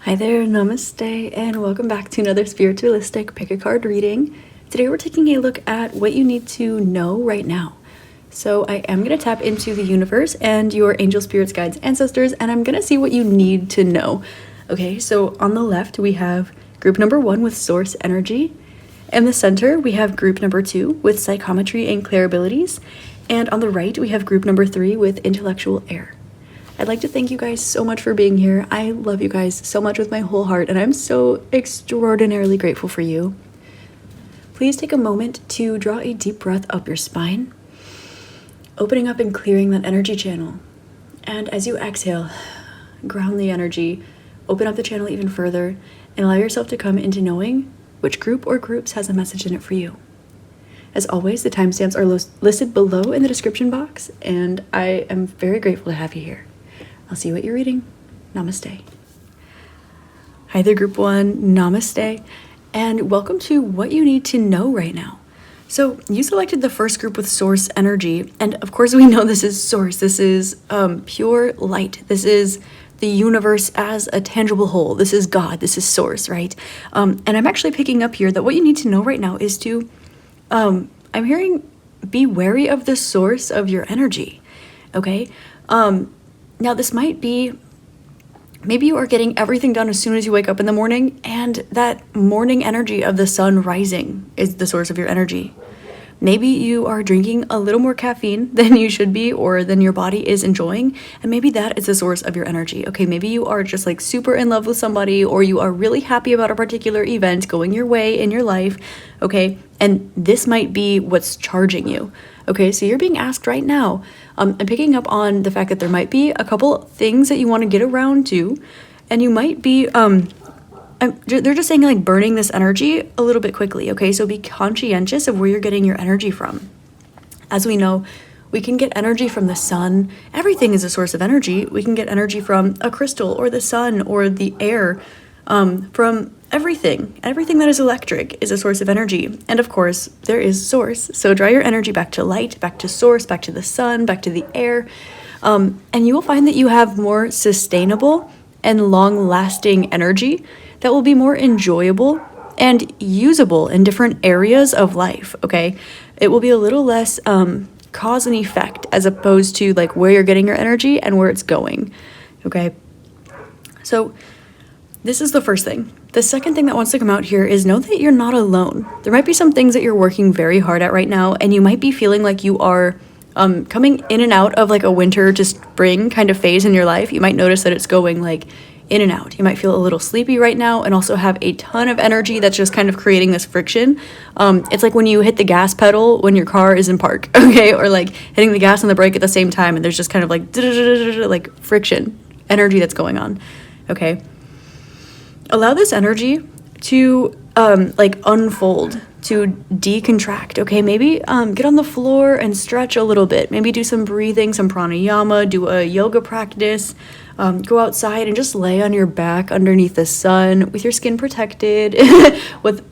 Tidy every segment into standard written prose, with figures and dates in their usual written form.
Hi there, namaste, and welcome back to another spiritualistic pick a card reading. Today we're taking a look at what you need to know right now. So I am going to tap into the universe and your angel, spirits, guides, ancestors, and I'm going to see what you need to know. Okay, so on the left we have group number 1 with source energy. In the center we have group number 2 with psychometry and clairabilities. And on the right we have group number 3 with intellectual air. I'd like to thank you guys so much for being here. I love you guys so much with my whole heart, and I'm so extraordinarily grateful for you. Please take a moment to draw a deep breath up your spine, opening up and clearing that energy channel. And as you exhale, ground the energy, open up the channel even further, and allow yourself to come into knowing which group or groups has a message in it for you. As always, the timestamps are listed below in the description box, and I am very grateful to have you here. I'll see you at your reading. Namaste. Hi there, group 1. Namaste. And welcome to what you need to know right now. So you selected the first group with source energy. And of course, we know this is source. This is pure light. This is the universe as a tangible whole. This is God. This is source, right? And I'm actually picking up here that what you need to know right now is to, I'm hearing, be wary of the source of your energy. Okay? Now, this might be, maybe you are getting everything done as soon as you wake up in the morning, and that morning energy of the sun rising is the source of your energy. Maybe you are drinking a little more caffeine than you should be or than your body is enjoying, and maybe that is the source of your energy. Okay, maybe you are just like super in love with somebody, or you are really happy about a particular event going your way in your life, okay? And this might be what's charging you. Okay, so you're being asked right now. I'm picking up on the fact that there might be a couple things that you want to get around to, and you might be, they're just saying like burning this energy a little bit quickly, okay? So be conscientious of where you're getting your energy from. As we know, we can get energy from the sun. Everything is a source of energy. We can get energy from a crystal or the sun or the air, from everything. Everything that is electric is a source of energy. And of course, there is source. So draw your energy back to light, back to source, back to the sun, back to the air. And you will find that you have more sustainable and long-lasting energy that will be more enjoyable and usable in different areas of life, okay? It will be a little less cause and effect as opposed to like where you're getting your energy and where it's going, okay? So this is the first thing. The second thing that wants to come out here is know that you're not alone. There might be some things that you're working very hard at right now, and you might be feeling like you are coming in and out of like a winter to spring kind of phase in your life. You might notice that it's going like in and out. You might feel a little sleepy right now and also have a ton of energy that's just kind of creating this friction. It's like when you hit the gas pedal when your car is in park, okay? Or like hitting the gas and the brake at the same time, and there's just kind of like friction, energy that's going on, okay? Allow this energy to like unfold, to decontract, okay? Maybe get on the floor and stretch a little bit. Maybe do some breathing, some pranayama, do a yoga practice, go outside and just lay on your back underneath the sun with your skin protected with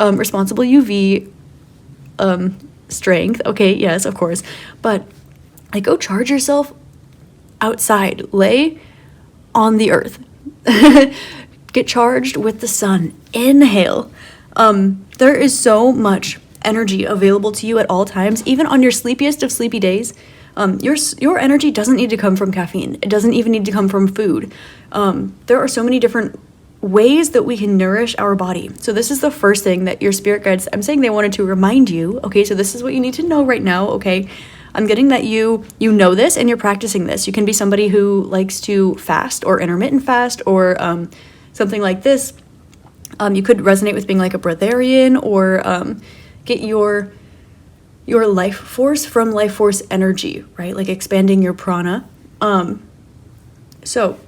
responsible UV strength. Okay, yes, of course. But like go charge yourself outside. Lay on the earth. Get charged with the sun. Inhale. There is so much energy available to you at all times, even on your sleepiest of sleepy days. Your energy doesn't need to come from caffeine. It doesn't even need to come from food. There are so many different ways that we can nourish our body. So this is the first thing that your spirit guides, I'm saying they wanted to remind you, okay, so this is what you need to know right now, okay? I'm getting that you know this and you're practicing this. You can be somebody who likes to fast or intermittent fast or something like this. You could resonate with being like a breatharian or get your life force from life force energy, right? Like expanding your prana. So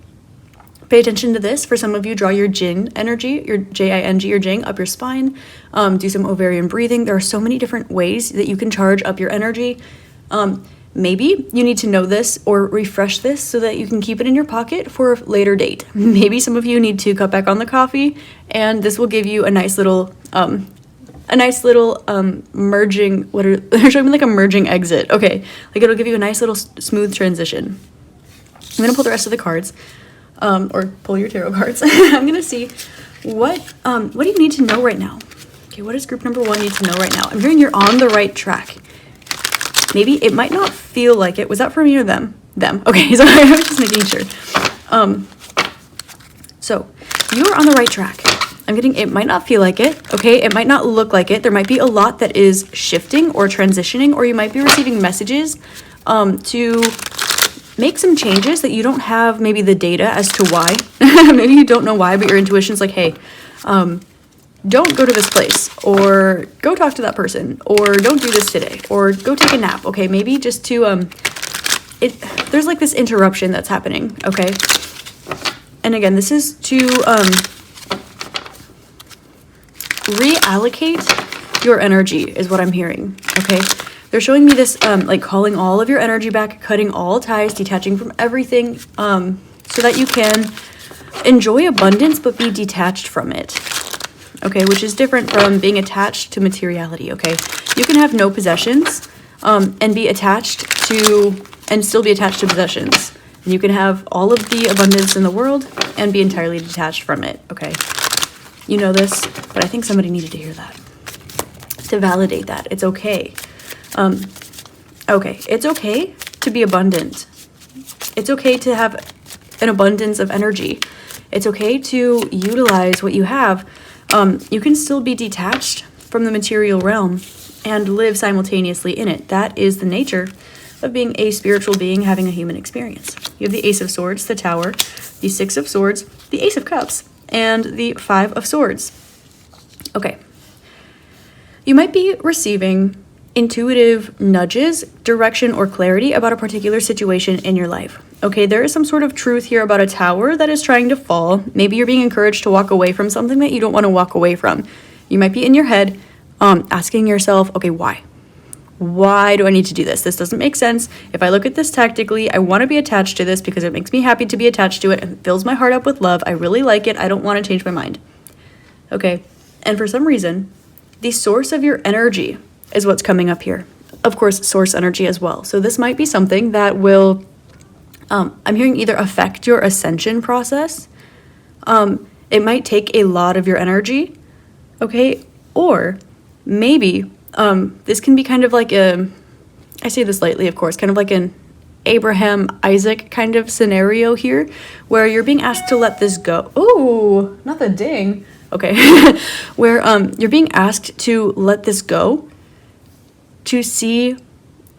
pay attention to this. For some of you, draw your Jing energy, your J-I-N-G, your Jing up your spine. Do some ovarian breathing. There are so many different ways that you can charge up your energy. Maybe you need to know this or refresh this so that you can keep it in your pocket for a later date. Maybe some of you need to cut back on the coffee, and this will give you a nice little merging, they're showing me like a merging exit. Okay, like it'll give you a nice little smooth transition. I'm gonna pull the rest of the cards. or pull your tarot cards. I'm gonna see what do you need to know right now? Okay, what does group number 1 need to know right now? I'm hearing you're on the right track. Maybe it might not feel like it. Was that for me or them? Them. Okay, so I was just making sure. So you are on the right track. I'm getting, it might not feel like it, okay? It might not look like it. There might be a lot that is shifting or transitioning, or you might be receiving messages to make some changes that you don't have maybe the data as to why. Maybe you don't know why, but your intuition's like, hey, don't go to this place, or go talk to that person, or don't do this today, or go take a nap, okay? Maybe just to, there's like this interruption that's happening, okay? And again, this is to reallocate your energy is what I'm hearing, okay? They're showing me this, like calling all of your energy back, cutting all ties, detaching from everything, so that you can enjoy abundance but be detached from it, okay? Which is different from being attached to materiality, okay? You can have no possessions and be attached to, and still be attached to possessions. And you can have all of the abundance in the world and be entirely detached from it, okay? You know this, but I think somebody needed to hear that, to validate that. It's okay. Okay, it's okay to be abundant. It's okay to have an abundance of energy. It's okay to utilize what you have. You can still be detached from the material realm and live simultaneously in it. That is the nature of being a spiritual being having a human experience. You have the Ace of Swords, the Tower, the Six of Swords, the Ace of Cups, and the Five of Swords. Okay. You might be receiving intuitive nudges, direction, or clarity about a particular situation in your life. Okay, there is some sort of truth here about a tower that is trying to fall. Maybe you're being encouraged to walk away from something that you don't want to walk away from. You might be in your head asking yourself, okay, why? Why do I need to do this? This doesn't make sense. If I look at this tactically, I want to be attached to this because it makes me happy to be attached to it and fills my heart up with love. I really like it. I don't want to change my mind. Okay, and for some reason, the source of your energy is what's coming up here. Of course, source energy as well. So this might be something that will, I'm hearing either affect your ascension process. It might take a lot of your energy, okay? Or maybe this can be kind of like I say this lightly, of course, kind of like an Abraham, Isaac kind of scenario here, where you're being asked to let this go. Ooh, not the ding. Okay. Where you're being asked to let this go, to see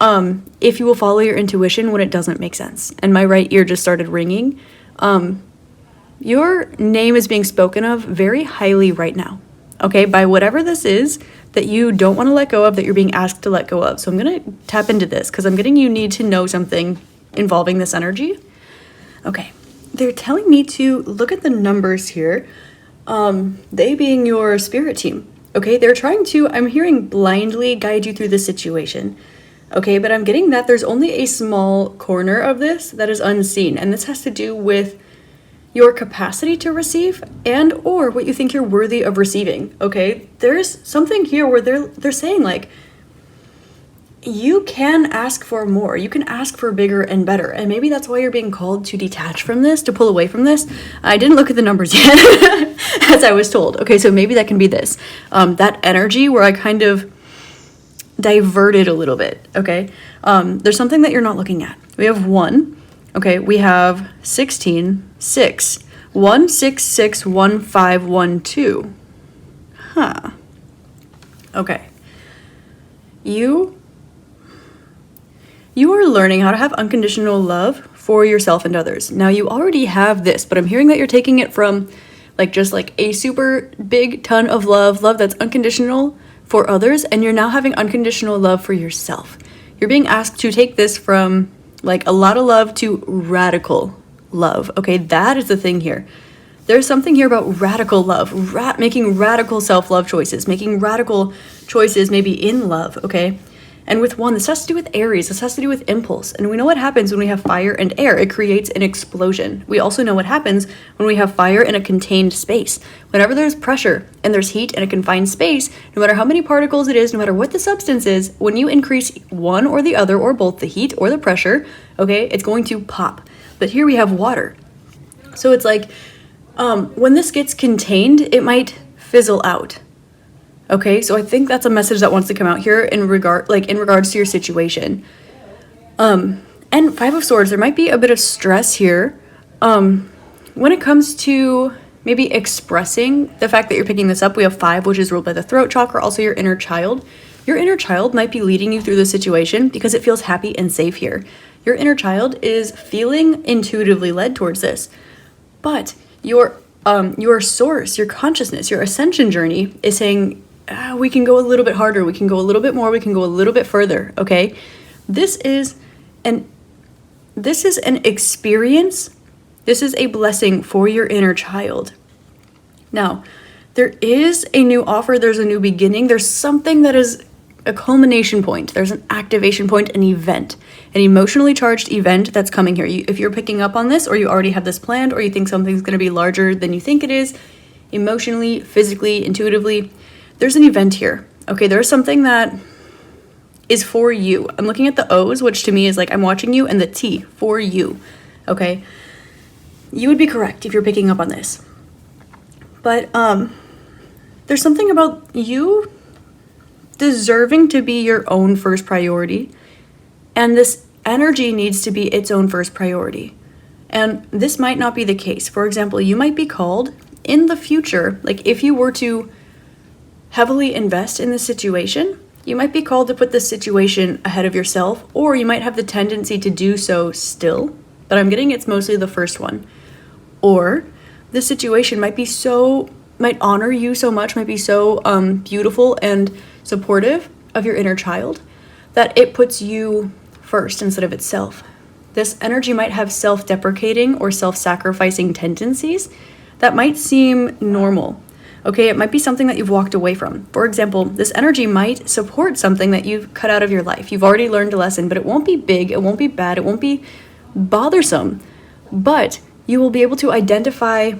if you will follow your intuition when it doesn't make sense. And my right ear just started ringing. Your name is being spoken of very highly right now, okay, by whatever this is that you don't want to let go of, that you're being asked to let go of. So I'm going to tap into this because I'm getting you need to know something involving this energy. Okay, they're telling me to look at the numbers here, they being your spirit team. Okay, they're trying to, I'm hearing blindly guide you through the situation. Okay, but I'm getting that there's only a small corner of this that is unseen, and this has to do with your capacity to receive and or what you think you're worthy of receiving. Okay, there's something here where they're saying like, you can ask for more, you can ask for bigger and better, and maybe that's why you're being called to detach from this, to pull away from this. I didn't look at the numbers yet, as I was told. Okay, so maybe that can be this, that energy where I kind of diverted a little bit. Okay, there's something that you're not looking at. We have 1. Okay, we have 16, 6, 1, 6, 6, 1, 5, 1, 2. Huh. Okay. You are learning how to have unconditional love for yourself and others. Now, you already have this, but I'm hearing that you're taking it from like just like a super big ton of love that's unconditional for others, and you're now having unconditional love for yourself. You're being asked to take this from like a lot of love to radical love. Okay, that is the thing here. There's something here about radical love, making radical self-love choices, making radical choices maybe in love, okay? And with 1, this has to do with Aries, this has to do with impulse. And we know what happens when we have fire and air. It creates an explosion. We also know what happens when we have fire in a contained space. Whenever there's pressure and there's heat in a confined space, no matter how many particles it is, no matter what the substance is, when you increase one or the other, or both the heat or the pressure, okay, it's going to pop. But here we have water. So it's like, when this gets contained, it might fizzle out. Okay, so I think that's a message that wants to come out here in regards to your situation. And Five of Swords, there might be a bit of stress here. When it comes to maybe expressing the fact that you're picking this up, we have 5, which is ruled by the throat chakra, also your inner child. Your inner child might be leading you through the situation because it feels happy and safe here. Your inner child is feeling intuitively led towards this. But your source, your consciousness, your ascension journey is saying, we can go a little bit harder, we can go a little bit more, we can go a little bit further, okay? This is an experience. This is a blessing for your inner child. Now, there is a new offer, there's a new beginning, there's something that is a culmination point, there's an activation point, an event, an emotionally charged event that's coming here. If you're picking up on this, or you already have this planned, or you think something's going to be larger than you think it is, emotionally, physically, intuitively, there's an event here. Okay, there's something that is for you. I'm looking at the O's, which to me is like I'm watching you, and the T, for you. Okay, you would be correct if you're picking up on this. But there's something about you deserving to be your own first priority, and this energy needs to be its own first priority. And this might not be the case. For example, you might be called in the future, like if you were to heavily invest in the situation, you might be called to put the situation ahead of yourself, or you might have the tendency to do so still, but I'm getting it's mostly the first one. Or the situation might honor you so much, might be so beautiful and supportive of your inner child that it puts you first instead of itself. This energy might have self-deprecating or self-sacrificing tendencies that might seem normal. Okay, it might be something that you've walked away from. For example, this energy might support something that you've cut out of your life. You've already learned a lesson, but it won't be big, it won't be bad, it won't be bothersome. But you'll be able to identify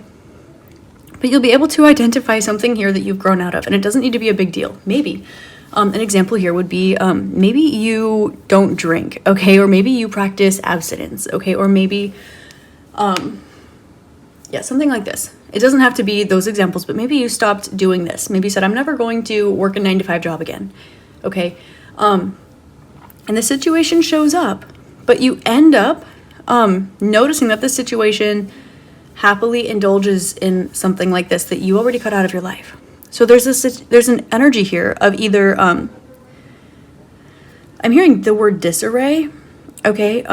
something here that you've grown out of, and it doesn't need to be a big deal. Maybe an example here would be maybe you don't drink, okay, or maybe you practice abstinence, okay, or maybe something like this. It doesn't have to be those examples, but maybe you stopped doing this. Maybe you said, I'm never going to work a 9-to-5 job again, okay, and the situation shows up, but you end up noticing that this situation happily indulges in something like this that you already cut out of your life. So there's an energy here of either I'm hearing the word disarray, okay?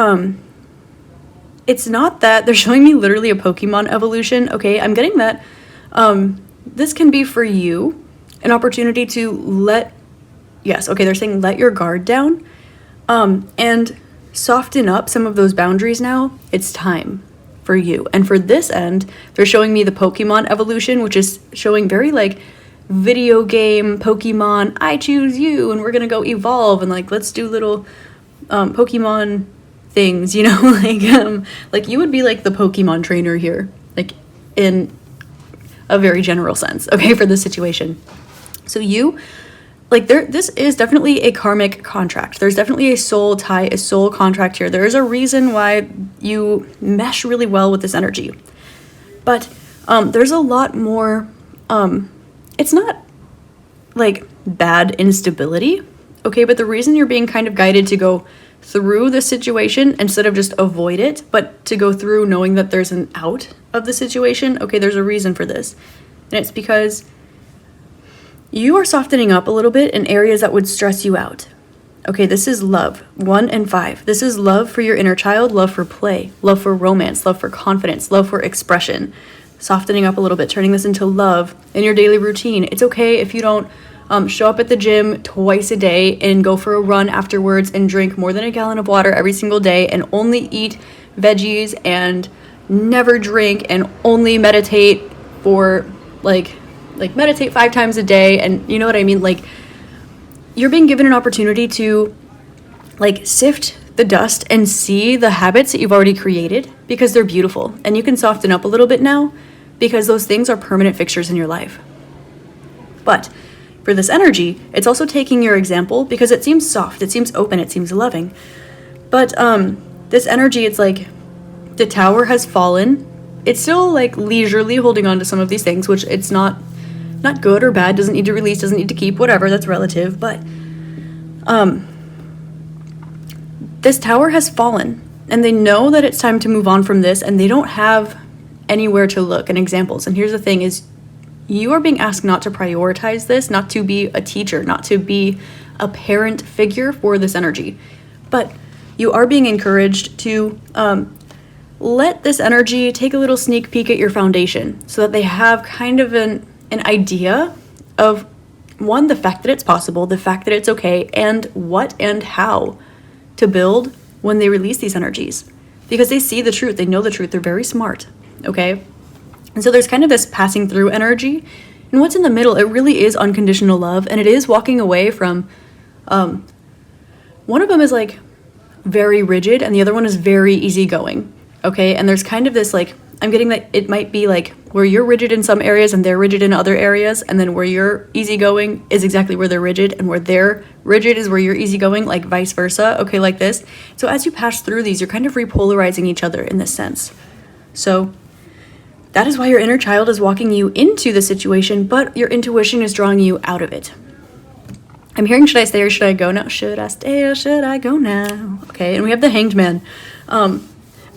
It's not that they're showing me literally a Pokemon evolution, okay? I'm getting that this can be for you an opportunity to they're saying let your guard down and soften up some of those boundaries now. It's time for you. And for this end, they're showing me the Pokemon evolution, which is showing very like video game Pokemon, I choose you, and we're gonna go evolve, and like let's do little Pokemon things, you know, like you would be like the Pokemon trainer here, like in a very general sense, okay, for this situation. So you this is definitely a karmic contract. There's definitely a soul tie, a soul contract here. There is a reason why you mesh really well with this energy. But there's a lot more, it's not like bad instability, okay? But the reason you're being kind of guided to go through the situation instead of just avoid it, but to go through knowing that there's an out of the situation, okay, there's a reason for this. And it's because you are softening up a little bit in areas that would stress you out. Okay, this is love, 1 and 5. This is love for your inner child, love for play, love for romance, love for confidence, love for expression. Softening up a little bit, turning this into love in your daily routine. It's okay if you don't show up at the gym twice a day and go for a run afterwards and drink more than a gallon of water every single day and only eat veggies and never drink and only meditate for like meditate 5 times a day, and you know what I mean? Like, you're being given an opportunity to like sift the dust and see the habits that you've already created because they're beautiful, and you can soften up a little bit now because those things are permanent fixtures in your life. But for this energy, it's also taking your example because it seems soft, it seems open, it seems loving. But this energy, it's like the tower has fallen. it's still like leisurely holding on to some of these things, which it's not good or bad, doesn't need to release, doesn't need to keep, whatever, that's relative. But this tower has fallen, and they know that it's time to move on from this, and they don't have anywhere to look and examples. And here's the thing is, you are being asked not to prioritize this, not to be a teacher, not to be a parent figure for this energy, but you are being encouraged to let this energy take a little sneak peek at your foundation, so that they have kind of an idea of, one, the fact that it's possible, the fact that it's okay, and what and how to build when they release these energies. Because they see the truth, they know the truth, they're very smart, okay? And so there's kind of this passing through energy. And what's in the middle, it really is unconditional love, and it is walking away from, one of them is like very rigid, and the other one is very easygoing, okay? And there's kind of this like, I'm getting that it might be like where you're rigid in some areas and they're rigid in other areas, and then where you're easygoing is exactly where they're rigid, and where they're rigid is where you're easygoing, like vice versa, okay, like this. So as you pass through these, you're kind of repolarizing each other in this sense. So that is why your inner child is walking you into the situation, but your intuition is drawing you out of it. I'm hearing, should I stay or should I go now? Should I stay or should I go now? Okay, and we have the Hanged Man.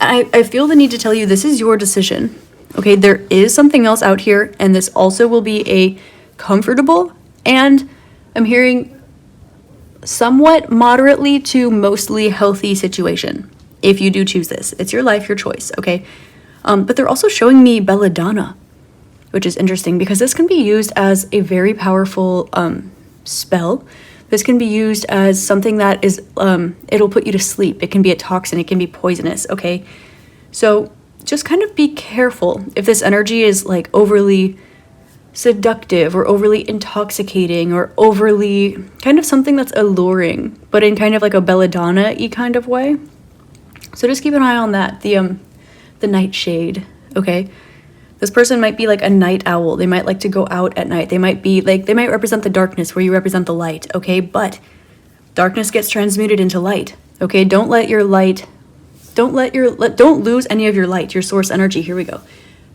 I feel the need to tell you this is your decision. Okay, there is something else out here, and this also will be a comfortable, and I'm hearing somewhat moderately to mostly healthy situation. If you do choose this, it's your life, your choice, okay? But they're also showing me belladonna, which is interesting because this can be used as a very powerful spell. This can be used as something that is, it'll put you to sleep. It can be a toxin, it can be poisonous, okay? So just kind of be careful if this energy is like overly seductive or overly intoxicating or overly kind of something that's alluring, but in kind of like a belladonna-y kind of way. So just keep an eye on that, the nightshade, okay? This person might be like a night owl. They might like to go out at night. They might be like, they might represent the darkness where you represent the light, okay? But darkness gets transmuted into light, okay? Don't let your light, don't lose any of your light, your source energy. Here we go.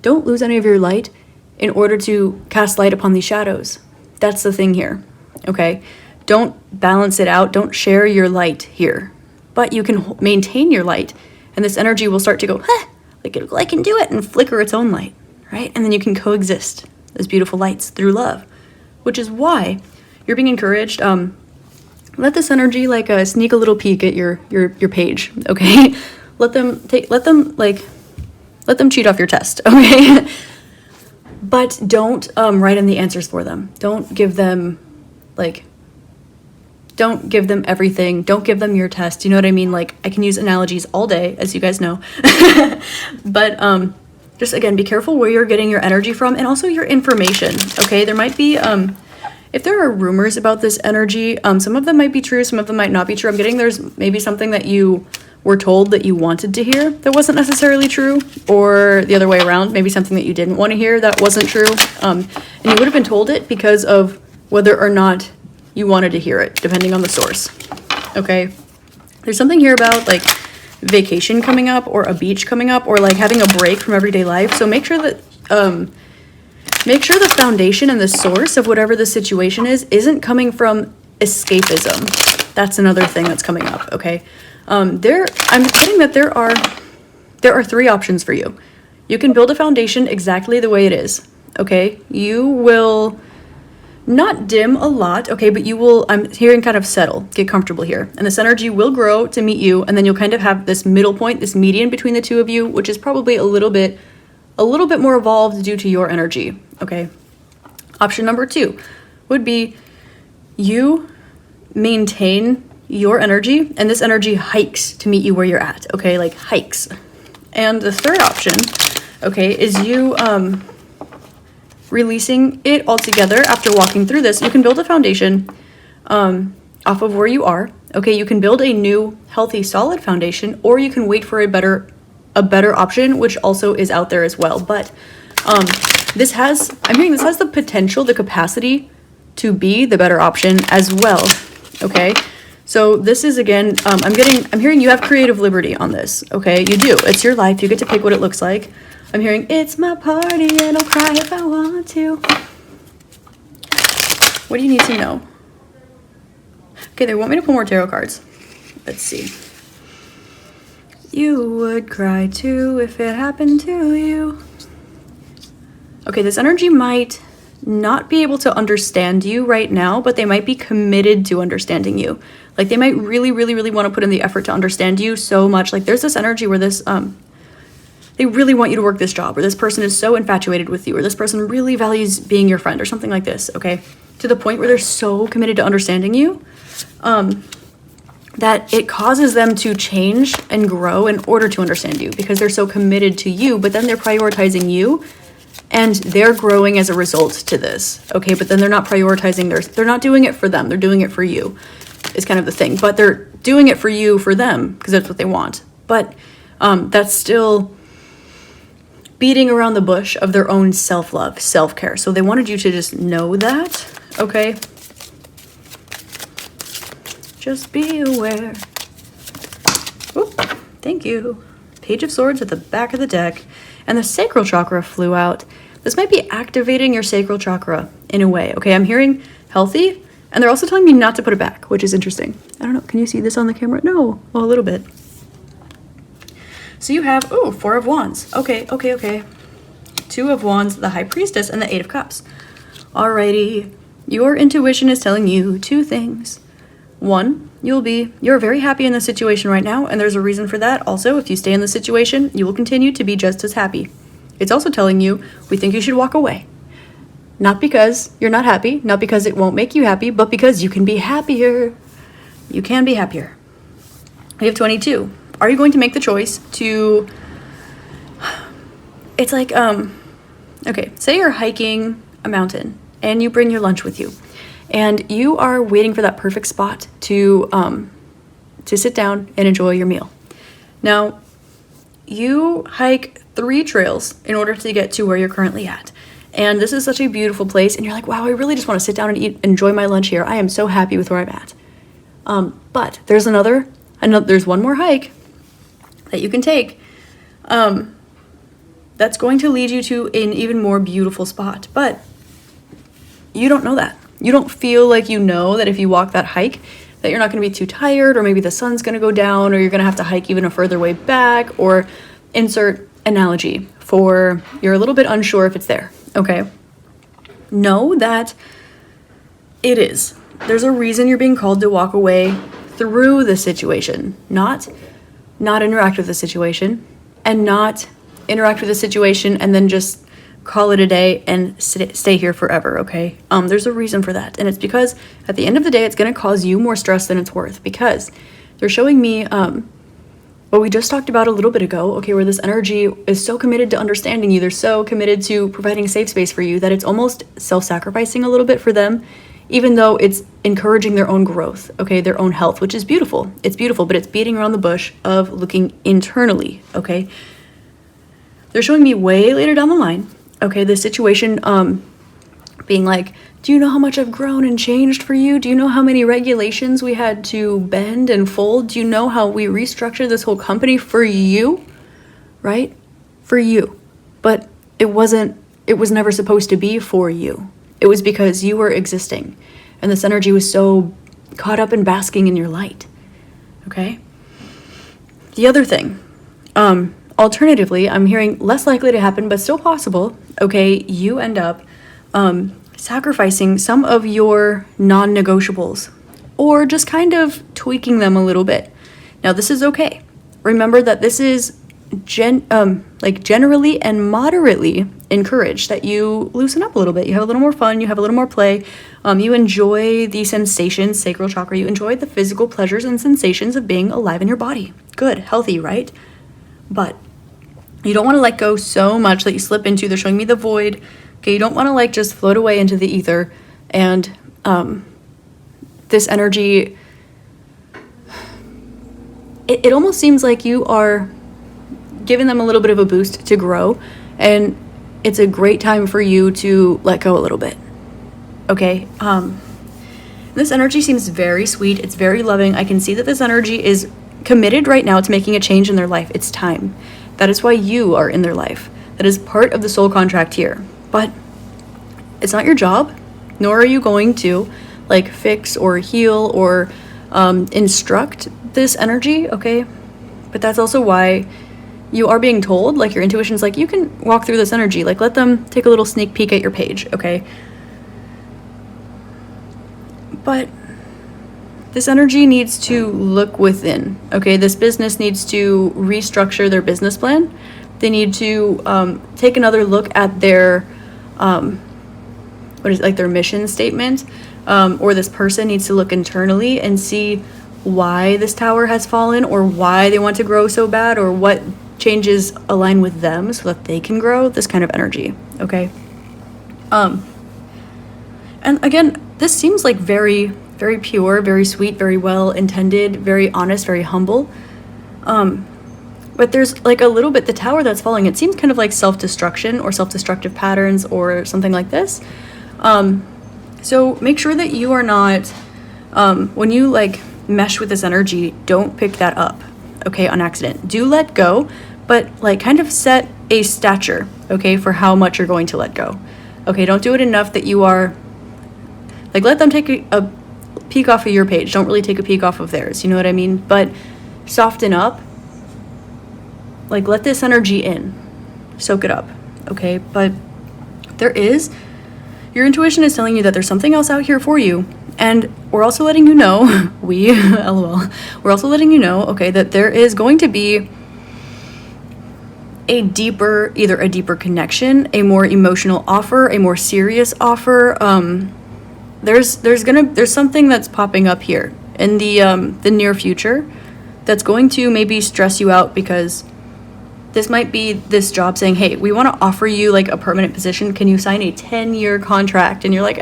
Don't lose any of your light in order to cast light upon these shadows. That's the thing here, okay? Don't balance it out. Don't share your light here. But you can maintain your light, and this energy will start to go, I can do it, and flicker its own light, right? And then you can coexist as beautiful lights through love, which is why you're being encouraged. Let this energy like sneak a little peek at your page, okay? Let them cheat off your test, okay? But don't write in the answers for them. Don't give them everything. Don't give them your test. You know what I mean? Like, I can use analogies all day, as you guys know. But just, again, be careful where you're getting your energy from, and also your information, okay? There might be, if there are rumors about this energy, some of them might be true, some of them might not be true. I'm getting there's maybe something that you were told that you wanted to hear that wasn't necessarily true, or the other way around, maybe something that you didn't want to hear that wasn't true. And you would have been told it because of whether or not you wanted to hear it, depending on the source, okay? There's something here about, like, vacation coming up, or a beach coming up, or, like, having a break from everyday life. So make sure that, the foundation and the source of whatever the situation is isn't coming from escapism. That's another thing that's coming up, okay? I'm getting that there are three options for you. You can build a foundation exactly the way it is, okay? You will not dim a lot, okay, but you will, I'm hearing, kind of settle, get comfortable here. And this energy will grow to meet you, and then you'll kind of have this middle point, this median between the two of you, which is probably a little bit more evolved due to your energy, okay? Option number 2 would be you maintain your energy, and this energy hikes to meet you where you're at, okay, like hikes. And the third option, okay, is you, releasing it altogether after walking through this. You can build a foundation off of where you are. Okay, you can build a new, healthy, solid foundation, or you can wait for a better option, which also is out there as well. But I'm hearing this has the potential, the capacity to be the better option as well. Okay, so this is, again, I'm hearing you have creative liberty on this. Okay, you do. It's your life. You get to pick what it looks like. I'm hearing, it's my party and I'll cry if I want to. What do you need to know? Okay, they want me to pull more tarot cards. Let's see. You would cry too if it happened to you. Okay, this energy might not be able to understand you right now, but they might be committed to understanding you. Like they might really, really, really want to put in the effort to understand you so much. Like there's this energy where this, they really want you to work this job, or this person is so infatuated with you, or this person really values being your friend, or something like this, okay? To the point where they're so committed to understanding you, that it causes them to change and grow in order to understand you, because they're so committed to you, but then they're prioritizing you, and they're growing as a result to this, okay? But then they're not prioritizing they're not doing it for them, they're doing it for you, is kind of the thing. But they're doing it for you, for them, because that's what they want. But that's still beating around the bush of their own self-love, self-care. So they wanted you to just know that, okay? Just be aware. Oop, thank you. Page of Swords at the back of the deck. And the sacral chakra flew out. This might be activating your sacral chakra in a way. Okay, I'm hearing healthy, and they're also telling me not to put it back, which is interesting. I don't know, can you see this on the camera? No, well, a little bit. So you have, ooh, 4 of Wands. Okay. 2 of Wands, the High Priestess, and the 8 of Cups. Alrighty, your intuition is telling you 2 things. 1, you're very happy in the situation right now, and there's a reason for that. Also, if you stay in the situation, you will continue to be just as happy. It's also telling you, we think you should walk away. Not because you're not happy, not because it won't make you happy, but because you can be happier. You can be happier. We have 22. Are you going to make the choice to, it's like, okay, say you're hiking a mountain and you bring your lunch with you and you are waiting for that perfect spot to sit down and enjoy your meal. Now, you hike 3 trails in order to get to where you're currently at. And this is such a beautiful place and you're like, wow, I really just want to sit down and enjoy my lunch here. I am so happy with where I'm at. But there's there's one more hike that you can take that's going to lead you to an even more beautiful spot. But you don't know that. You don't feel like you know that if you walk that hike that you're not going to be too tired, or maybe the sun's going to go down, or you're going to have to hike even a further way back, or insert analogy for you're a little bit unsure if it's there, okay? Know that it is. There's a reason you're being called to walk away through the situation, not interact with the situation, and not interact with the situation and then just call it a day and stay here forever, okay? There's a reason for that, and it's because at the end of the day, it's going to cause you more stress than it's worth, because they're showing me what we just talked about a little bit ago, okay, where this energy is so committed to understanding you, they're so committed to providing a safe space for you that it's almost self-sacrificing a little bit for them, even though it's encouraging their own growth, okay, their own health, which is beautiful. It's beautiful, but it's beating around the bush of looking internally, okay? They're showing me way later down the line, okay, the situation being like, do you know how much I've grown and changed for you? Do you know how many regulations we had to bend and fold? Do you know how we restructured this whole company for you, right? For you. But it was never supposed to be for you. It was because you were existing, and this energy was so caught up in basking in your light, okay? The other thing, alternatively, I'm hearing less likely to happen, but still possible, okay? You end up sacrificing some of your non-negotiables, or just kind of tweaking them a little bit. Now, this is okay. Remember that this is generally and moderately encouraged, that you loosen up a little bit. You have a little more fun. You have a little more play. You enjoy the sensations, sacral chakra. You enjoy the physical pleasures and sensations of being alive in your body. Good, healthy, right? But you don't want to let go so much that you slip into, they're showing me the void. Okay, you don't want to just float away into the ether, and this energy, it almost seems like you are giving them a little bit of a boost to grow, and it's a great time for you to let go a little bit, okay? This energy seems very sweet. It's very loving. I can see that this energy is committed right now to making a change in their life. It's time. That is why you are in their life. That is part of the soul contract here. But it's not your job, nor are you going to like fix or heal or instruct this energy, okay? But that's also why you are being told, like your intuition's like, you can walk through this energy, like let them take a little sneak peek at your page, okay? But this energy needs to look within, okay? This business needs to restructure their business plan. They need to take another look at their, their mission statement, or this person needs to look internally and see why this tower has fallen, or why they want to grow so bad, or what changes align with them so that they can grow, this kind of energy, okay? And again, this seems like very, very pure, very sweet, very well intended, very honest, very humble. But there's like a little bit, the tower that's falling, it seems kind of like self-destruction or self-destructive patterns or something like this. So make sure that you are not, when you like mesh with this energy, don't pick that up, okay, on accident. Do let go, but like kind of set a stature, okay, for how much you're going to let go. Okay, don't do it enough that you are, like let them take a peek off of your page. Don't really take a peek off of theirs, you know what I mean? But soften up, like let this energy in, soak it up, okay? But your intuition is telling you that there's something else out here for you. And we're also letting you know, LOL, we're also letting you know, okay, that there is going to be either a deeper connection, a more emotional offer, a more serious offer. There's something that's popping up here in the near future that's going to maybe stress you out, because this might be this job saying, hey, we want to offer you like a permanent position. Can you sign a 10-year contract? And you're like,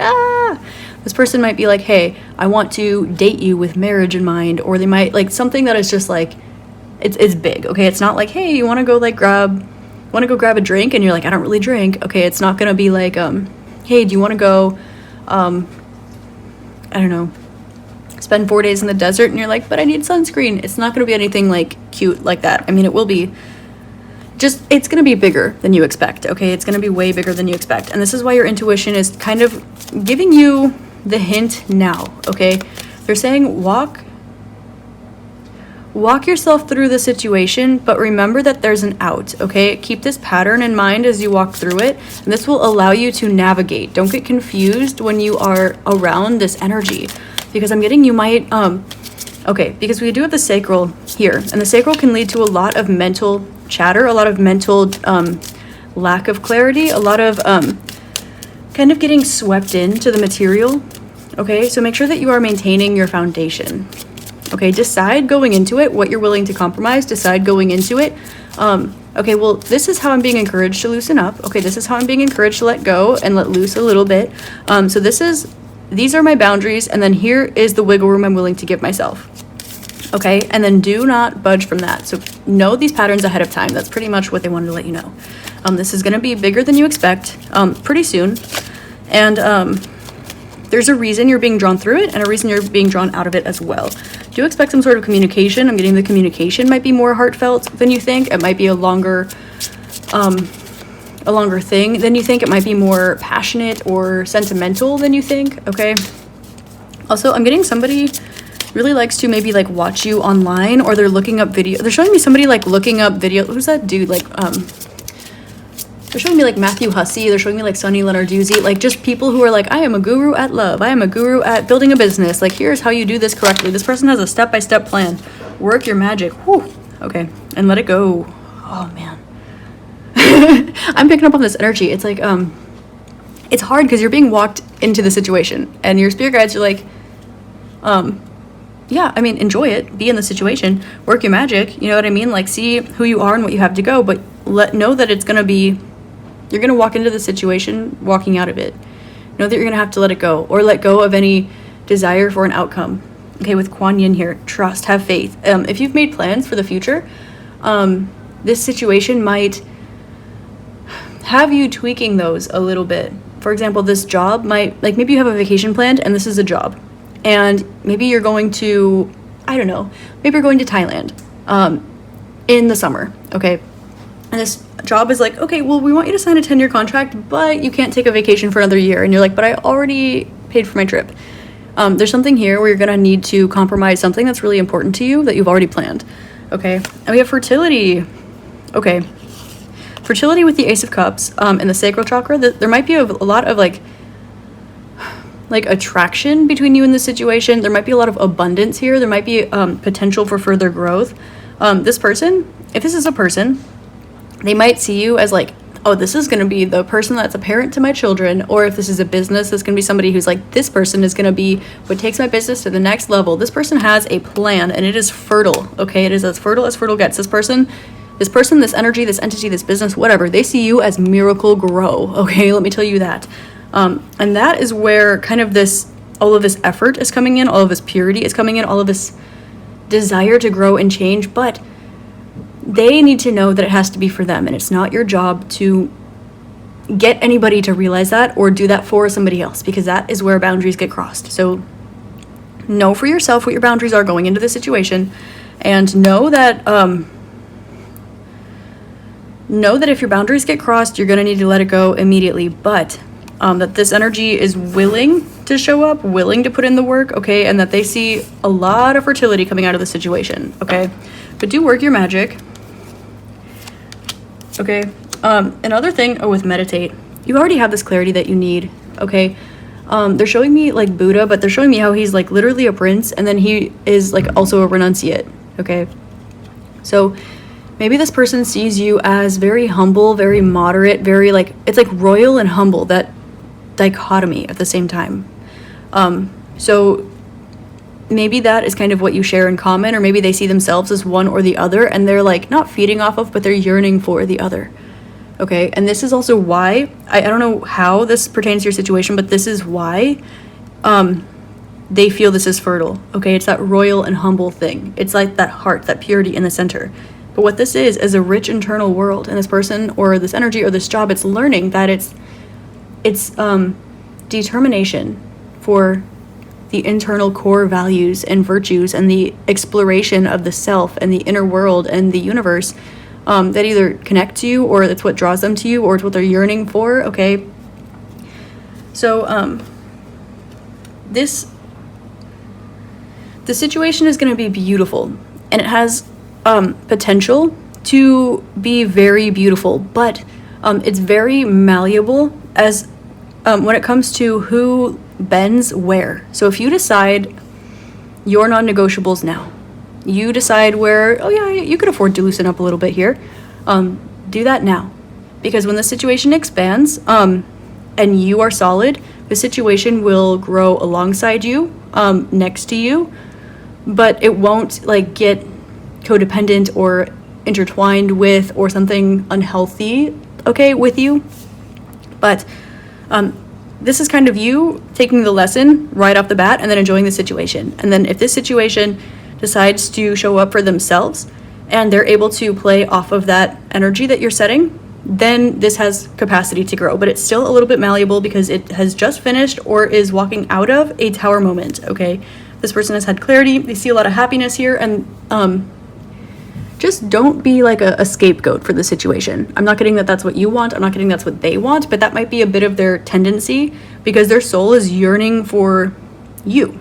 this person might be like, hey, I want to date you with marriage in mind. Or they might like something that is just like, it's big, okay? It's not like, hey, you want to go grab a drink? And you're like, I don't really drink. Okay, it's not going to be like, hey, do you want to go, I don't know, spend 4 days in the desert? And you're like, but I need sunscreen. It's not going to be anything like cute like that. I mean, it will be it's going to be bigger than you expect, okay? It's going to be way bigger than you expect. And this is why your intuition is kind of giving you the hint now, okay? They're saying walk yourself through the situation, but remember that there's an out, okay? Keep this pattern in mind as you walk through it, and this will allow you to navigate. Don't get confused when you are around this energy, because I'm getting you might, because we do have the sacral here, and the sacral can lead to a lot of mental chatter, a lot of mental lack of clarity, a lot of kind of getting swept into the material, okay? So make sure that you are maintaining your foundation, okay? Decide going into it what you're willing to compromise. Decide going into it, okay, well, this is how I'm being encouraged to loosen up, okay? This is how I'm being encouraged to let go and let loose a little bit. So these are my boundaries, and then here is the wiggle room I'm willing to give myself. Okay, and then do not budge from that. So know these patterns ahead of time. That's pretty much what they wanted to let you know. This is going to be bigger than you expect pretty soon. And there's a reason you're being drawn through it, and a reason you're being drawn out of it as well. Do expect some sort of communication. I'm getting the communication might be more heartfelt than you think. It might be a longer thing than you think. It might be more passionate or sentimental than you think, okay? Also, I'm getting somebody really likes to maybe like watch you online, or they're looking up video. They're showing me somebody like looking up video. Who's that dude? Like, they're showing me like Matthew Hussey. They're showing me like Sonny Leonarduzzi, like just people who are like, I am a guru at love. I am a guru at building a business. Like, here's how you do this correctly. This person has a step-by-step plan. Work your magic. Whew. Okay. And let it go. Oh man. I'm picking up on this energy. It's like, it's hard because you're being walked into the situation, and your spirit guides are like, yeah, I mean, enjoy it, be in the situation, work your magic, you know what I mean? Like, see who you are and what you have to go, but know that it's going to be, you're going to walk into the situation, walking out of it. Know that you're going to have to let it go, or let go of any desire for an outcome. Okay, with Kuan Yin here, trust, have faith. If you've made plans for the future, this situation might have you tweaking those a little bit. For example, this job might, like maybe you have a vacation planned and this is a job. And maybe you're going to, I don't know, maybe you're going to Thailand in the summer, okay? And job is like, okay, well, we want you to sign a 10-year contract, but you can't take a vacation for another year. And you're like, but I already paid for my trip. There's something here where you're going to need to compromise something that's really important to you that you've already planned. Okay. And we have fertility. Okay. Fertility with the Ace of Cups and the sacral chakra. There might be a lot of like attraction between you and the situation. There might be a lot of abundance here. There might be potential for further growth. This person, if this is a person, they might see you as like, oh, this is going to be the person that's a parent to my children. Or if this is a business, it's going to be somebody who's like, this person is going to be what takes my business to the next level. This person has a plan and it is fertile. Okay. It is as fertile gets. This person, this energy, this entity, this business, whatever, they see you as miracle grow. Okay. Let me tell you that. And that is where kind of all of this effort is coming in, all of this purity is coming in, all of this desire to grow and change, but they need to know that it has to be for them, and it's not your job to get anybody to realize that or do that for somebody else, because that is where boundaries get crossed. So know for yourself what your boundaries are going into the situation, and know that if your boundaries get crossed, you're going to need to let it go immediately, but that this energy is willing to show up, willing to put in the work, okay, and that they see a lot of fertility coming out of the situation, okay? But do work your magic, okay? Another thing, with meditate, you already have this clarity that you need, okay? They're showing me like Buddha, but they're showing me how he's like literally a prince, and then he is like also a renunciate, okay? So maybe this person sees you as very humble, very moderate, very like, it's like royal and humble, that dichotomy at the same time. So maybe that is kind of what you share in common, or maybe they see themselves as one or the other, and they're like not feeding off of, but they're yearning for the other. Okay. And this is also why, I don't know how this pertains to your situation, but this is why, they feel this is fertile. Okay. It's that royal and humble thing. It's like that heart, that purity in the center. But what this is a rich internal world, and this person or this energy or this job, it's learning that it's determination for the internal core values and virtues and the exploration of the self and the inner world and the universe, that either connect to you, or it's what draws them to you, or it's what they're yearning for. Okay. So the situation is going to be beautiful, and it has potential to be very beautiful, but it's very malleable as when it comes to who bends where. So if you decide your non-negotiables now, you decide where, oh yeah, you could afford to loosen up a little bit here, do that now, because when the situation expands and you are solid, the situation will grow alongside you, next to you, but it won't like get codependent or intertwined with or something unhealthy, okay, with you. But this is kind of you taking the lesson right off the bat and then enjoying the situation. And then if this situation decides to show up for themselves and they're able to play off of that energy that you're setting, then this has capacity to grow. But it's still a little bit malleable because it has just finished or is walking out of a tower moment, okay? This person has had clarity. They see a lot of happiness here, and just don't be like a scapegoat for the situation. I'm not getting that that's what you want. I'm not getting that's what they want, but that might be a bit of their tendency because their soul is yearning for you.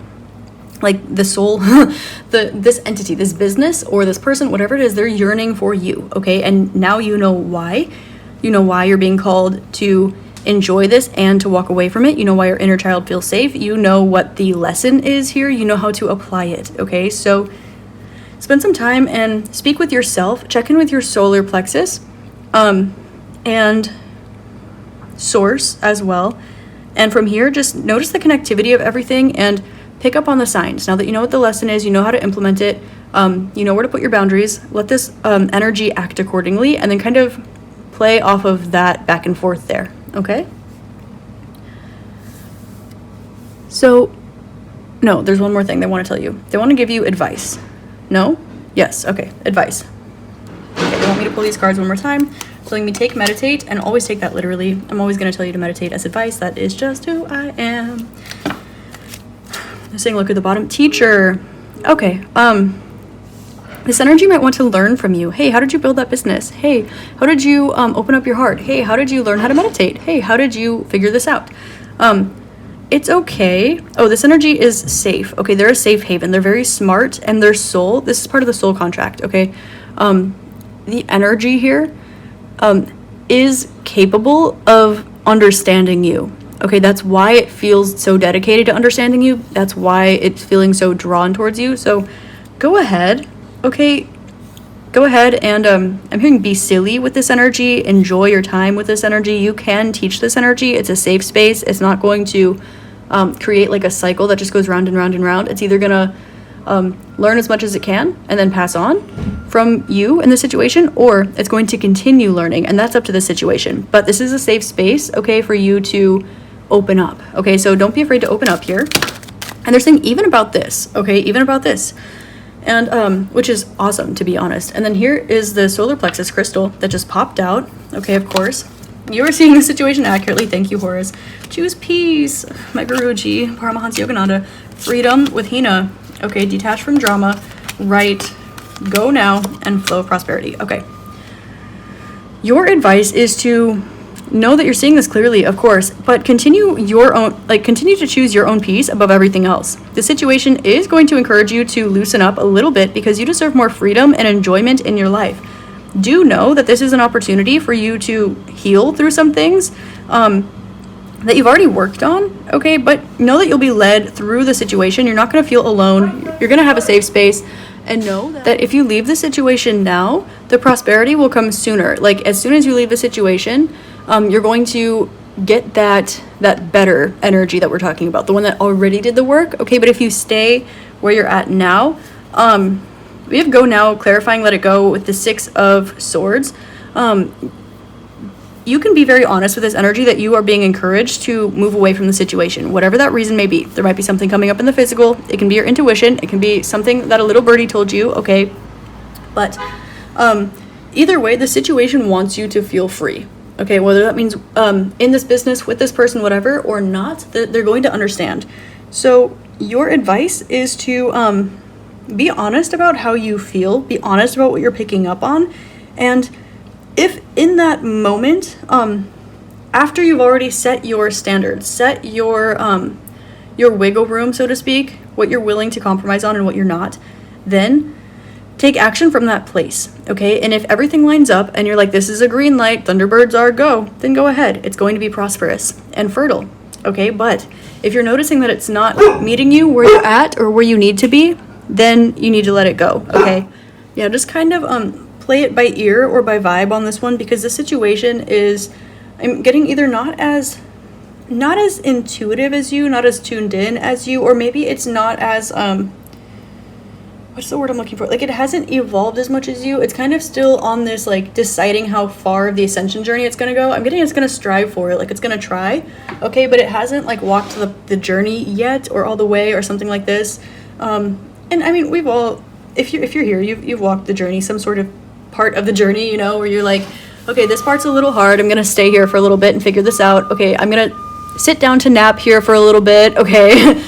Like the soul, this entity, this business or this person, whatever it is, they're yearning for you, okay? And now you know why. You know why you're being called to enjoy this and to walk away from it. You know why your inner child feels safe. You know what the lesson is here. You know how to apply it, okay? So spend some time and speak with yourself, check in with your solar plexus, and source as well. And from here, just notice the connectivity of everything and pick up on the signs. Now that you know what the lesson is, you know how to implement it, you know where to put your boundaries, let this energy act accordingly, and then kind of play off of that back and forth there, okay? So, no, there's one more thing they want to tell you. They want to give you advice. No? Yes. Okay. Advice. Okay. They want me to pull these cards one more time. Telling me take, meditate, and always take that literally. I'm always going to tell you to meditate as advice. That is just who I am. They're saying look at the bottom. Teacher. Okay. This energy might want to learn from you. Hey, how did you build that business? Hey, how did you open up your heart? Hey, how did you learn how to meditate? Hey, how did you figure this out? It's okay. Oh, this energy is safe. Okay, they're a safe haven. They're very smart, and their soul, this is part of the soul contract, okay? The energy here is capable of understanding you. Okay, that's why it feels so dedicated to understanding you. That's why it's feeling so drawn towards you. So go ahead. Okay, go ahead and I'm hearing be silly with this energy. Enjoy your time with this energy. You can teach this energy. It's a safe space. It's not going to create like a cycle that just goes round and round and round. It's either gonna learn as much as it can and then pass on from you in the situation, or it's going to continue learning, and that's up to the situation. But this is a safe space, okay, for you to open up. Okay, so don't be afraid to open up here. And they're saying even about this, okay, even about this. And which is awesome, to be honest. And then here is the solar plexus crystal that just popped out. Okay, of course. You are seeing the situation accurately. Thank you, Horus. Choose peace. My Guruji, Paramahansa Yogananda. Freedom with Hina. Okay, detach from drama. Right. Go now. And flow of prosperity. Okay. Your advice is to know that you're seeing this clearly, of course, but continue to choose your own peace above everything else. The situation is going to encourage you to loosen up a little bit because you deserve more freedom and enjoyment in your life. Do know that this is an opportunity for you to heal through some things that you've already worked on, okay? But know that you'll be led through the situation. You're not going to feel alone. You're going to have a safe space. And know that if you leave the situation now, the prosperity will come sooner. Like, as soon as you leave the situation, you're going to get that better energy that we're talking about, the one that already did the work, okay? But if you stay where you're at now, we have go now, clarifying, let it go with the 6 of Swords. You can be very honest with this energy that you are being encouraged to move away from the situation, whatever that reason may be. There might be something coming up in the physical. It can be your intuition. It can be something that a little birdie told you, okay? But either way, the situation wants you to feel free, okay? Whether that means in this business, with this person, whatever, or not, they're going to understand. So your advice is to be honest about how you feel. Be honest about what you're picking up on. And if in that moment, after you've already set your standards, set your wiggle room, so to speak, what you're willing to compromise on and what you're not, then take action from that place, okay? And if everything lines up and you're like, this is a green light, Thunderbirds are go, then go ahead. It's going to be prosperous and fertile, okay? But if you're noticing that it's not meeting you where you're at or where you need to be, then you need to let it go, okay? Yeah, just kind of play it by ear or by vibe on this one, because the situation is, I'm getting either not as intuitive as you, not as tuned in as you, or maybe it's not as what's the word I'm looking for? Like, it hasn't evolved as much as you. It's kind of still on this, like, deciding how far of the ascension journey it's gonna go. I'm getting it's gonna strive for it, like it's gonna try, okay, but it hasn't like walked the journey yet, or all the way, or something like this. And I mean, we've all, if you're here, you've walked the journey, some sort of part of the journey, you know, where you're like, okay, this part's a little hard, I'm gonna stay here for a little bit and figure this out. Okay, I'm gonna sit down to nap here for a little bit, okay.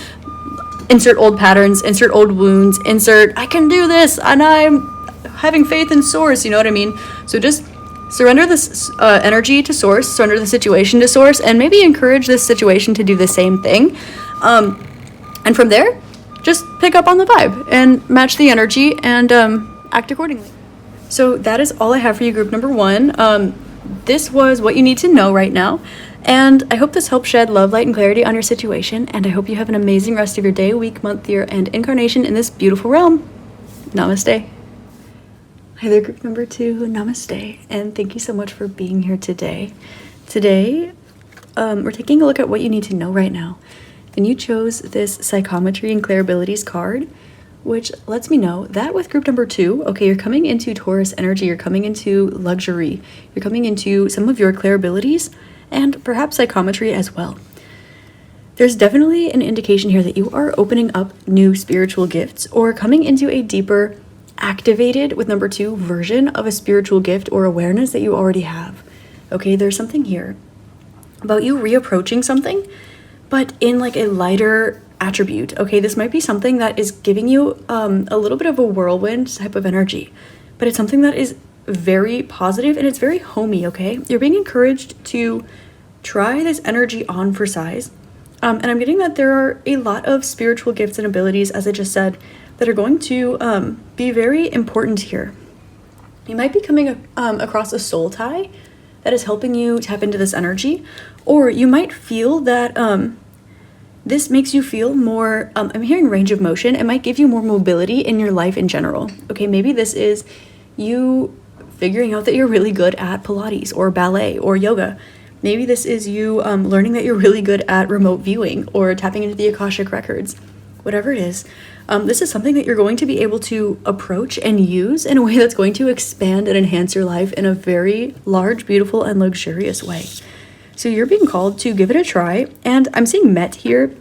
Insert old patterns, insert old wounds, insert I can do this, and I'm having faith in Source, you know what I mean? So just surrender this energy to Source, surrender the situation to Source, and maybe encourage this situation to do the same thing. And from there, just pick up on the vibe and match the energy and act accordingly. So that is all I have for you, group number 1. This was what you need to know right now. And I hope this helps shed love, light, and clarity on your situation. And I hope you have an amazing rest of your day, week, month, year, and incarnation in this beautiful realm. Namaste. Hi there, group number 2. Namaste. And thank you so much for being here today. Today, we're taking a look at what you need to know right now. And you chose this Psychometry and Clairabilities card, which lets me know that with group number 2, okay, you're coming into Taurus energy, you're coming into luxury, you're coming into some of your Clairabilities, and perhaps psychometry as well. There's definitely an indication here that you are opening up new spiritual gifts or coming into a deeper, activated with number 2 version of a spiritual gift or awareness that you already have. Okay, there's something here about you reapproaching something, but in like a lighter attribute. Okay, this might be something that is giving you a little bit of a whirlwind type of energy, but it's something that is very positive and it's very homey. Okay, you're being encouraged to try this energy on for size. And I'm getting that there are a lot of spiritual gifts and abilities, as I just said, that are going to be very important here. You might be coming across a soul tie that is helping you tap into this energy, or you might feel that this makes you feel more, I'm hearing range of motion. It might give you more mobility in your life in general. Okay, maybe this is you figuring out that you're really good at Pilates or ballet or yoga. Maybe this is you learning that you're really good at remote viewing or tapping into the Akashic records. Whatever it is, this is something that you're going to be able to approach and use in a way that's going to expand and enhance your life in a very large, beautiful, and luxurious way. So you're being called to give it a try, and I'm seeing Met here,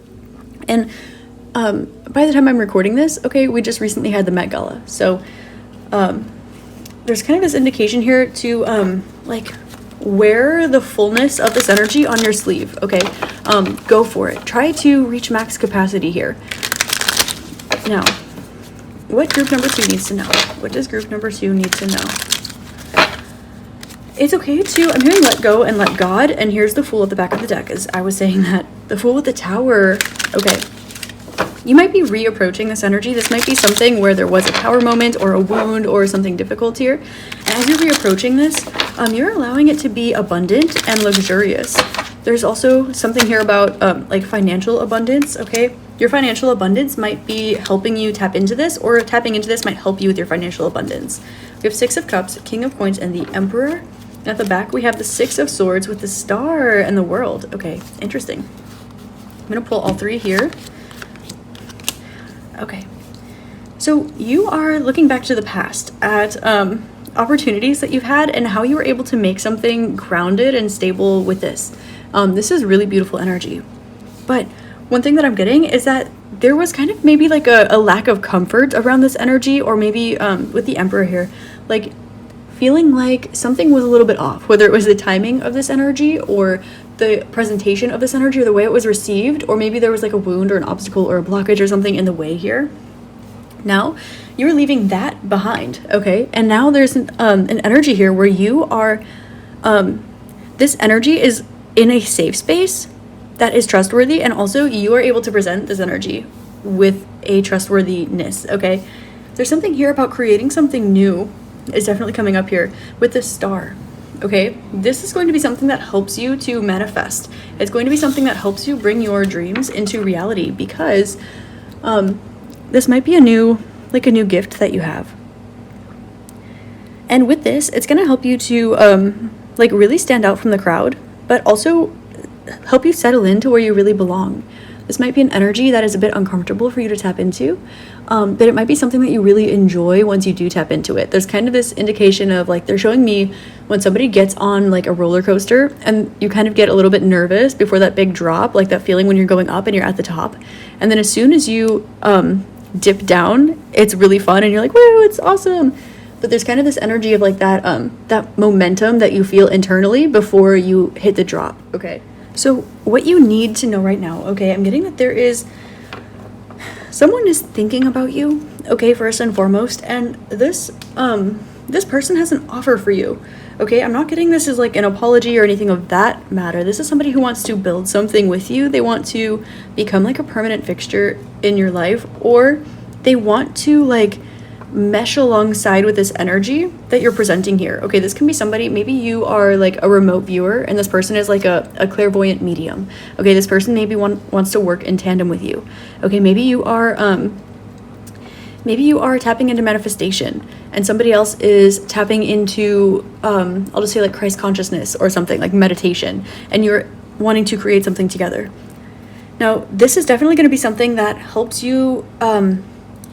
and by the time I'm recording this, okay, we just recently had the Met Gala, so there's kind of this indication here to like wear the fullness of this energy on your sleeve. Okay, go for it. Try to reach max capacity here. Now, what group number 2 needs to know? What does group number 2 need to know? It's okay to, I'm hearing let go and let God, and here's the Fool at the back of the deck, as I was saying that. The Fool with the Tower. Okay, you might be reapproaching this energy. This might be something where there was a power moment or a wound or something difficult here. And as you're reapproaching this, you're allowing it to be abundant and luxurious. There's also something here about like financial abundance, okay? Your financial abundance might be helping you tap into this, or tapping into this might help you with your financial abundance. We have 6 of Cups, King of Coins, and the Emperor. And at the back, we have the 6 of Swords with the Star and the World. Okay, interesting. I'm gonna pull all 3 here. Okay, so you are looking back to the past at opportunities that you've had and how you were able to make something grounded and stable with this. This is really beautiful energy. But one thing that I'm getting is that there was kind of maybe like a lack of comfort around this energy, or maybe with the Emperor here, like feeling like something was a little bit off, whether it was the timing of this energy or the presentation of this energy or the way it was received, or maybe there was like a wound or an obstacle or a blockage or something in the way here. Now you're leaving that behind, okay? And now there's an energy here where you are, this energy is in a safe space that is trustworthy, and also you are able to present this energy with a trustworthiness, okay? There's something here about creating something new is definitely coming up here with the Star, okay? This is going to be something that helps you to manifest. It's going to be something that helps you bring your dreams into reality, because this might be a new gift that you have. And with this, it's going to help you to like really stand out from the crowd, but also help you settle into where you really belong. This might be an energy that is a bit uncomfortable for you to tap into, but it might be something that you really enjoy once you do tap into it. There's kind of this indication of like, they're showing me when somebody gets on like a roller coaster and you kind of get a little bit nervous before that big drop, like that feeling when you're going up and you're at the top. And then as soon as you dip down, it's really fun and you're like, woo, it's awesome. But there's kind of this energy of like that that momentum that you feel internally before you hit the drop, okay? So what you need to know right now, okay, I'm getting that there is, someone is thinking about you, okay, first and foremost, and this person has an offer for you, okay? I'm not getting this as like an apology or anything of that matter. This is somebody who wants to build something with you. They want to become like a permanent fixture in your life, or they want to like mesh alongside with this energy that you're presenting here. Okay, this can be somebody, maybe you are like a remote viewer and this person is like a clairvoyant medium. Okay, this person maybe wants to work in tandem with you. Okay, maybe you are tapping into manifestation and somebody else is tapping into I'll just say like Christ consciousness or something like meditation, and you're wanting to create something together. Now this is definitely going to be something that helps you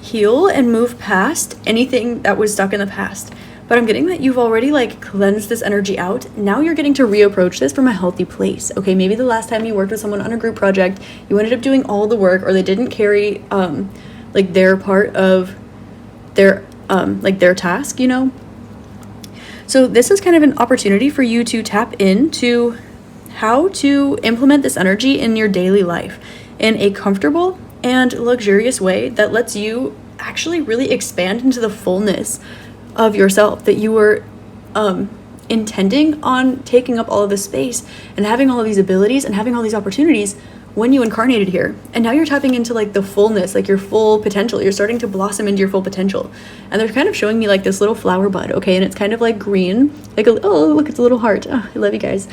heal and move past anything that was stuck in the past. But I'm getting that you've already like cleansed this energy out. Now you're getting to reapproach this from a healthy place. Okay, maybe the last time you worked with someone on a group project, you ended up doing all the work, or they didn't carry like their part of their like their task, you know? So this is kind of an opportunity for you to tap into how to implement this energy in your daily life in a comfortable and luxurious way that lets you actually really expand into the fullness of yourself that you were intending on taking up all of this space and having all of these abilities and having all these opportunities when you incarnated here. And now you're tapping into like the fullness, like your full potential. You're starting to blossom into your full potential. And they're kind of showing me like this little flower bud, okay? And it's kind of like green, like oh look, it's a little heart. Oh, I love you guys.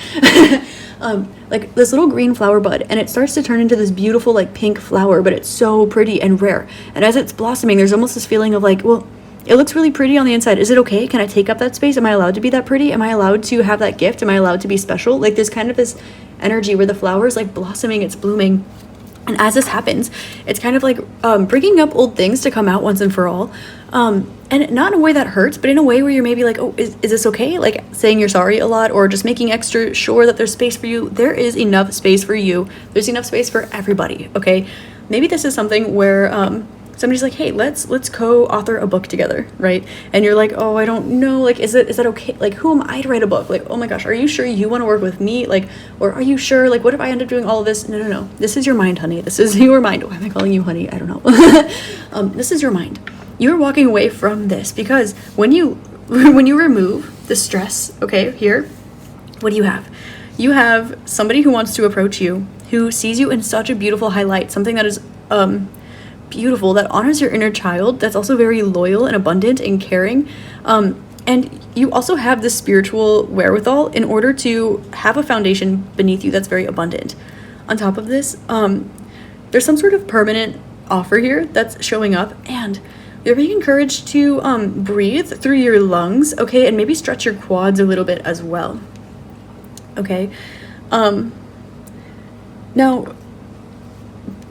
Like this little green flower bud, and it starts to turn into this beautiful like pink flower, but it's so pretty and rare. And as it's blossoming, there's almost this feeling of like, well, it looks really pretty on the inside. Is it okay? Can I take up that space? Am I allowed to be that pretty? Am I allowed to have that gift? Am I allowed to be special? Like there's kind of this energy where the flower is like blossoming, it's blooming. And as this happens, it's kind of like bringing up old things to come out once and for all. And not in a way that hurts, but in a way where you're maybe like, oh, is this okay? Like saying you're sorry a lot, or just making extra sure that there's space for you. There is enough space for you. There's enough space for everybody, okay? Maybe this is something where somebody's like, hey, let's co-author a book together, right? And you're like, oh, I don't know, like, is that okay? Like, who am I to write a book? Like, oh my gosh, are you sure you want to work with me? Like, or are you sure, like, what if I end up doing all of this? No. This is your mind, honey. This is your mind. Why am I calling you honey? I don't know. This is your mind. You're walking away from this because when you remove the stress, okay, here, what do you have? You have somebody who wants to approach you, who sees you in such a beautiful highlight, something that is beautiful, that honors your inner child, that's also very loyal and abundant and caring, and you also have this spiritual wherewithal in order to have a foundation beneath you that's very abundant. On top of this, there's some sort of permanent offer here that's showing up, and you're being encouraged to breathe through your lungs, okay, and maybe stretch your quads a little bit as well, okay. Now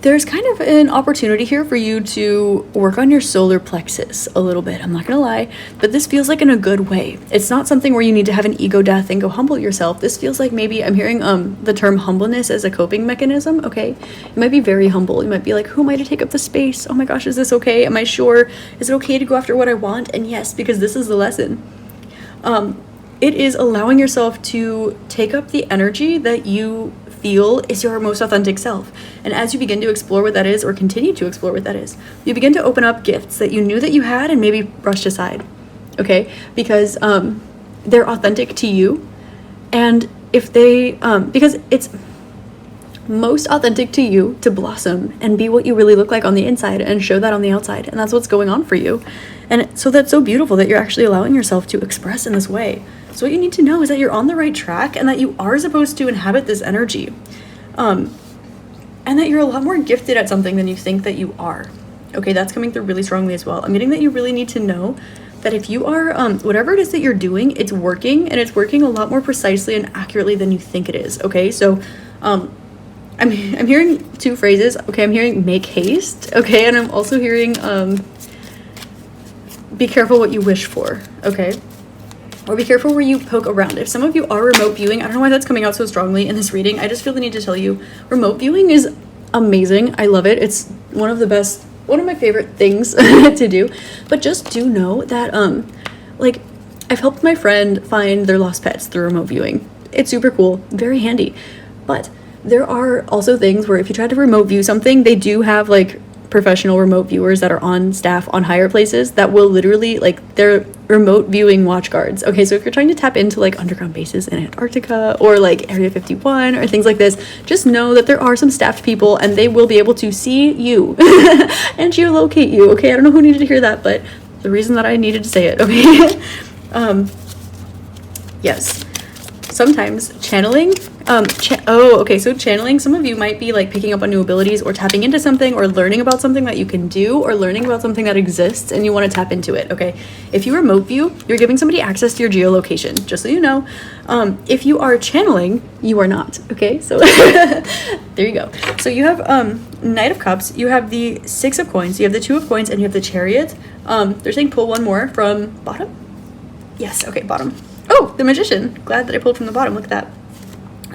there's kind of an opportunity here for you to work on your solar plexus a little bit. I'm not gonna lie, but this feels like in a good way. It's not something where you need to have an ego death and go humble yourself. This feels like maybe I'm hearing the term humbleness as a coping mechanism, okay? You might be very humble. You might be like, who am I to take up the space? Oh my gosh, is this okay? Am I sure? Is it okay to go after what I want? And yes, because this is the lesson. It is allowing yourself to take up the energy that you feel is your most authentic self. And as you begin to explore what that is, or continue to explore what that is, you begin to open up gifts that you knew that you had and maybe brushed aside, okay? Because they're authentic to you, and if they, because it's most authentic to you to blossom and be what you really look like on the inside and show that on the outside, and that's what's going on for you. And so that's so beautiful that you're actually allowing yourself to express in this way. So what you need to know is that you're on the right track, and that you are supposed to inhabit this energy, and that you're a lot more gifted at something than you think that you are. Okay, that's coming through really strongly as well. I'm getting that you really need to know that if you are, whatever it is that you're doing, it's working, and it's working a lot more precisely and accurately than you think it is. Okay, so I'm hearing two phrases. Okay, I'm hearing make haste, okay, and I'm also hearing be careful what you wish for, okay? Or be careful where you poke around. If some of you are remote viewing, I don't know why that's coming out so strongly in this reading. I just feel the need to tell you, remote viewing is amazing. I love it. It's one of my favorite things to do. But just do know that, like, I've helped my friend find their lost pets through remote viewing. It's super cool, very handy. But there are also things where if you try to remote view something, they do have, like, professional remote viewers that are on staff on higher places that will literally, like, they're remote viewing watch guards. Okay, so if you're trying to tap into like underground bases in Antarctica or like Area 51 or things like this, just know that there are some staffed people and they will be able to see you and geolocate you. Okay, I don't know who needed to hear that, but the reason that I needed to say it, okay? Yes. Sometimes channeling, so channeling, some of you might be like picking up on new abilities or tapping into something or learning about something that you can do or learning about something that exists and you want to tap into it, okay? If you remote view, you're giving somebody access to your geolocation, just so you know. If you are channeling, you are not, okay? So there you go. So you have Knight of Cups, you have the Six of Coins, you have the Two of Coins, and you have the Chariot. They're saying pull one more from bottom. Yes, okay, bottom. Oh, the Magician. Glad that I pulled from the bottom. Look at that.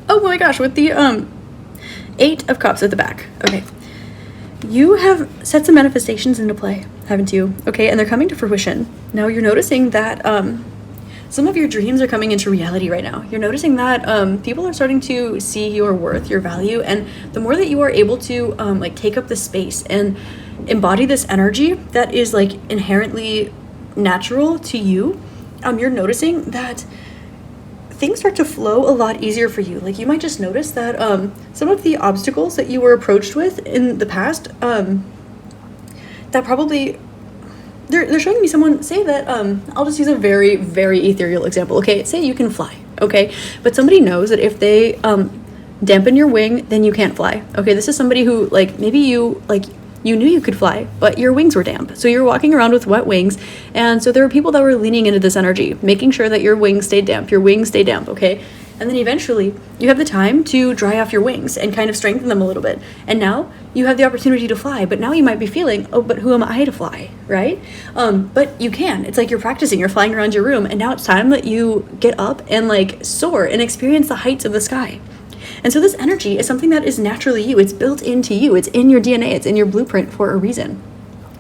Oh my gosh, with the Eight of Cups at the back. Okay. You have set some manifestations into play, haven't you? Okay, and they're coming to fruition. Now you're noticing that some of your dreams are coming into reality right now. You're noticing that people are starting to see your worth, your value, and the more that you are able to like take up the space and embody this energy that is like inherently natural to you, you're noticing that things start to flow a lot easier for you. Like you might just notice that some of the obstacles that you were approached with in the past, that probably they're showing me someone say that I'll just use a very, very ethereal example. Okay, say you can fly, okay, but somebody knows that if they dampen your wing, then you can't fly. Okay, this is somebody who, like, maybe you knew you could fly, but your wings were damp. So you're walking around with wet wings. And so there were people that were leaning into this energy, making sure that your wings stayed damp, okay? And then eventually you have the time to dry off your wings and kind of strengthen them a little bit. And now you have the opportunity to fly, but now you might be feeling, oh, but who am I to fly, right? But you can. It's like you're practicing, you're flying around your room, and now it's time that you get up and like soar and experience the heights of the sky. And so this energy is something that is naturally you. It's built into you. It's in your DNA. It's in your blueprint for a reason.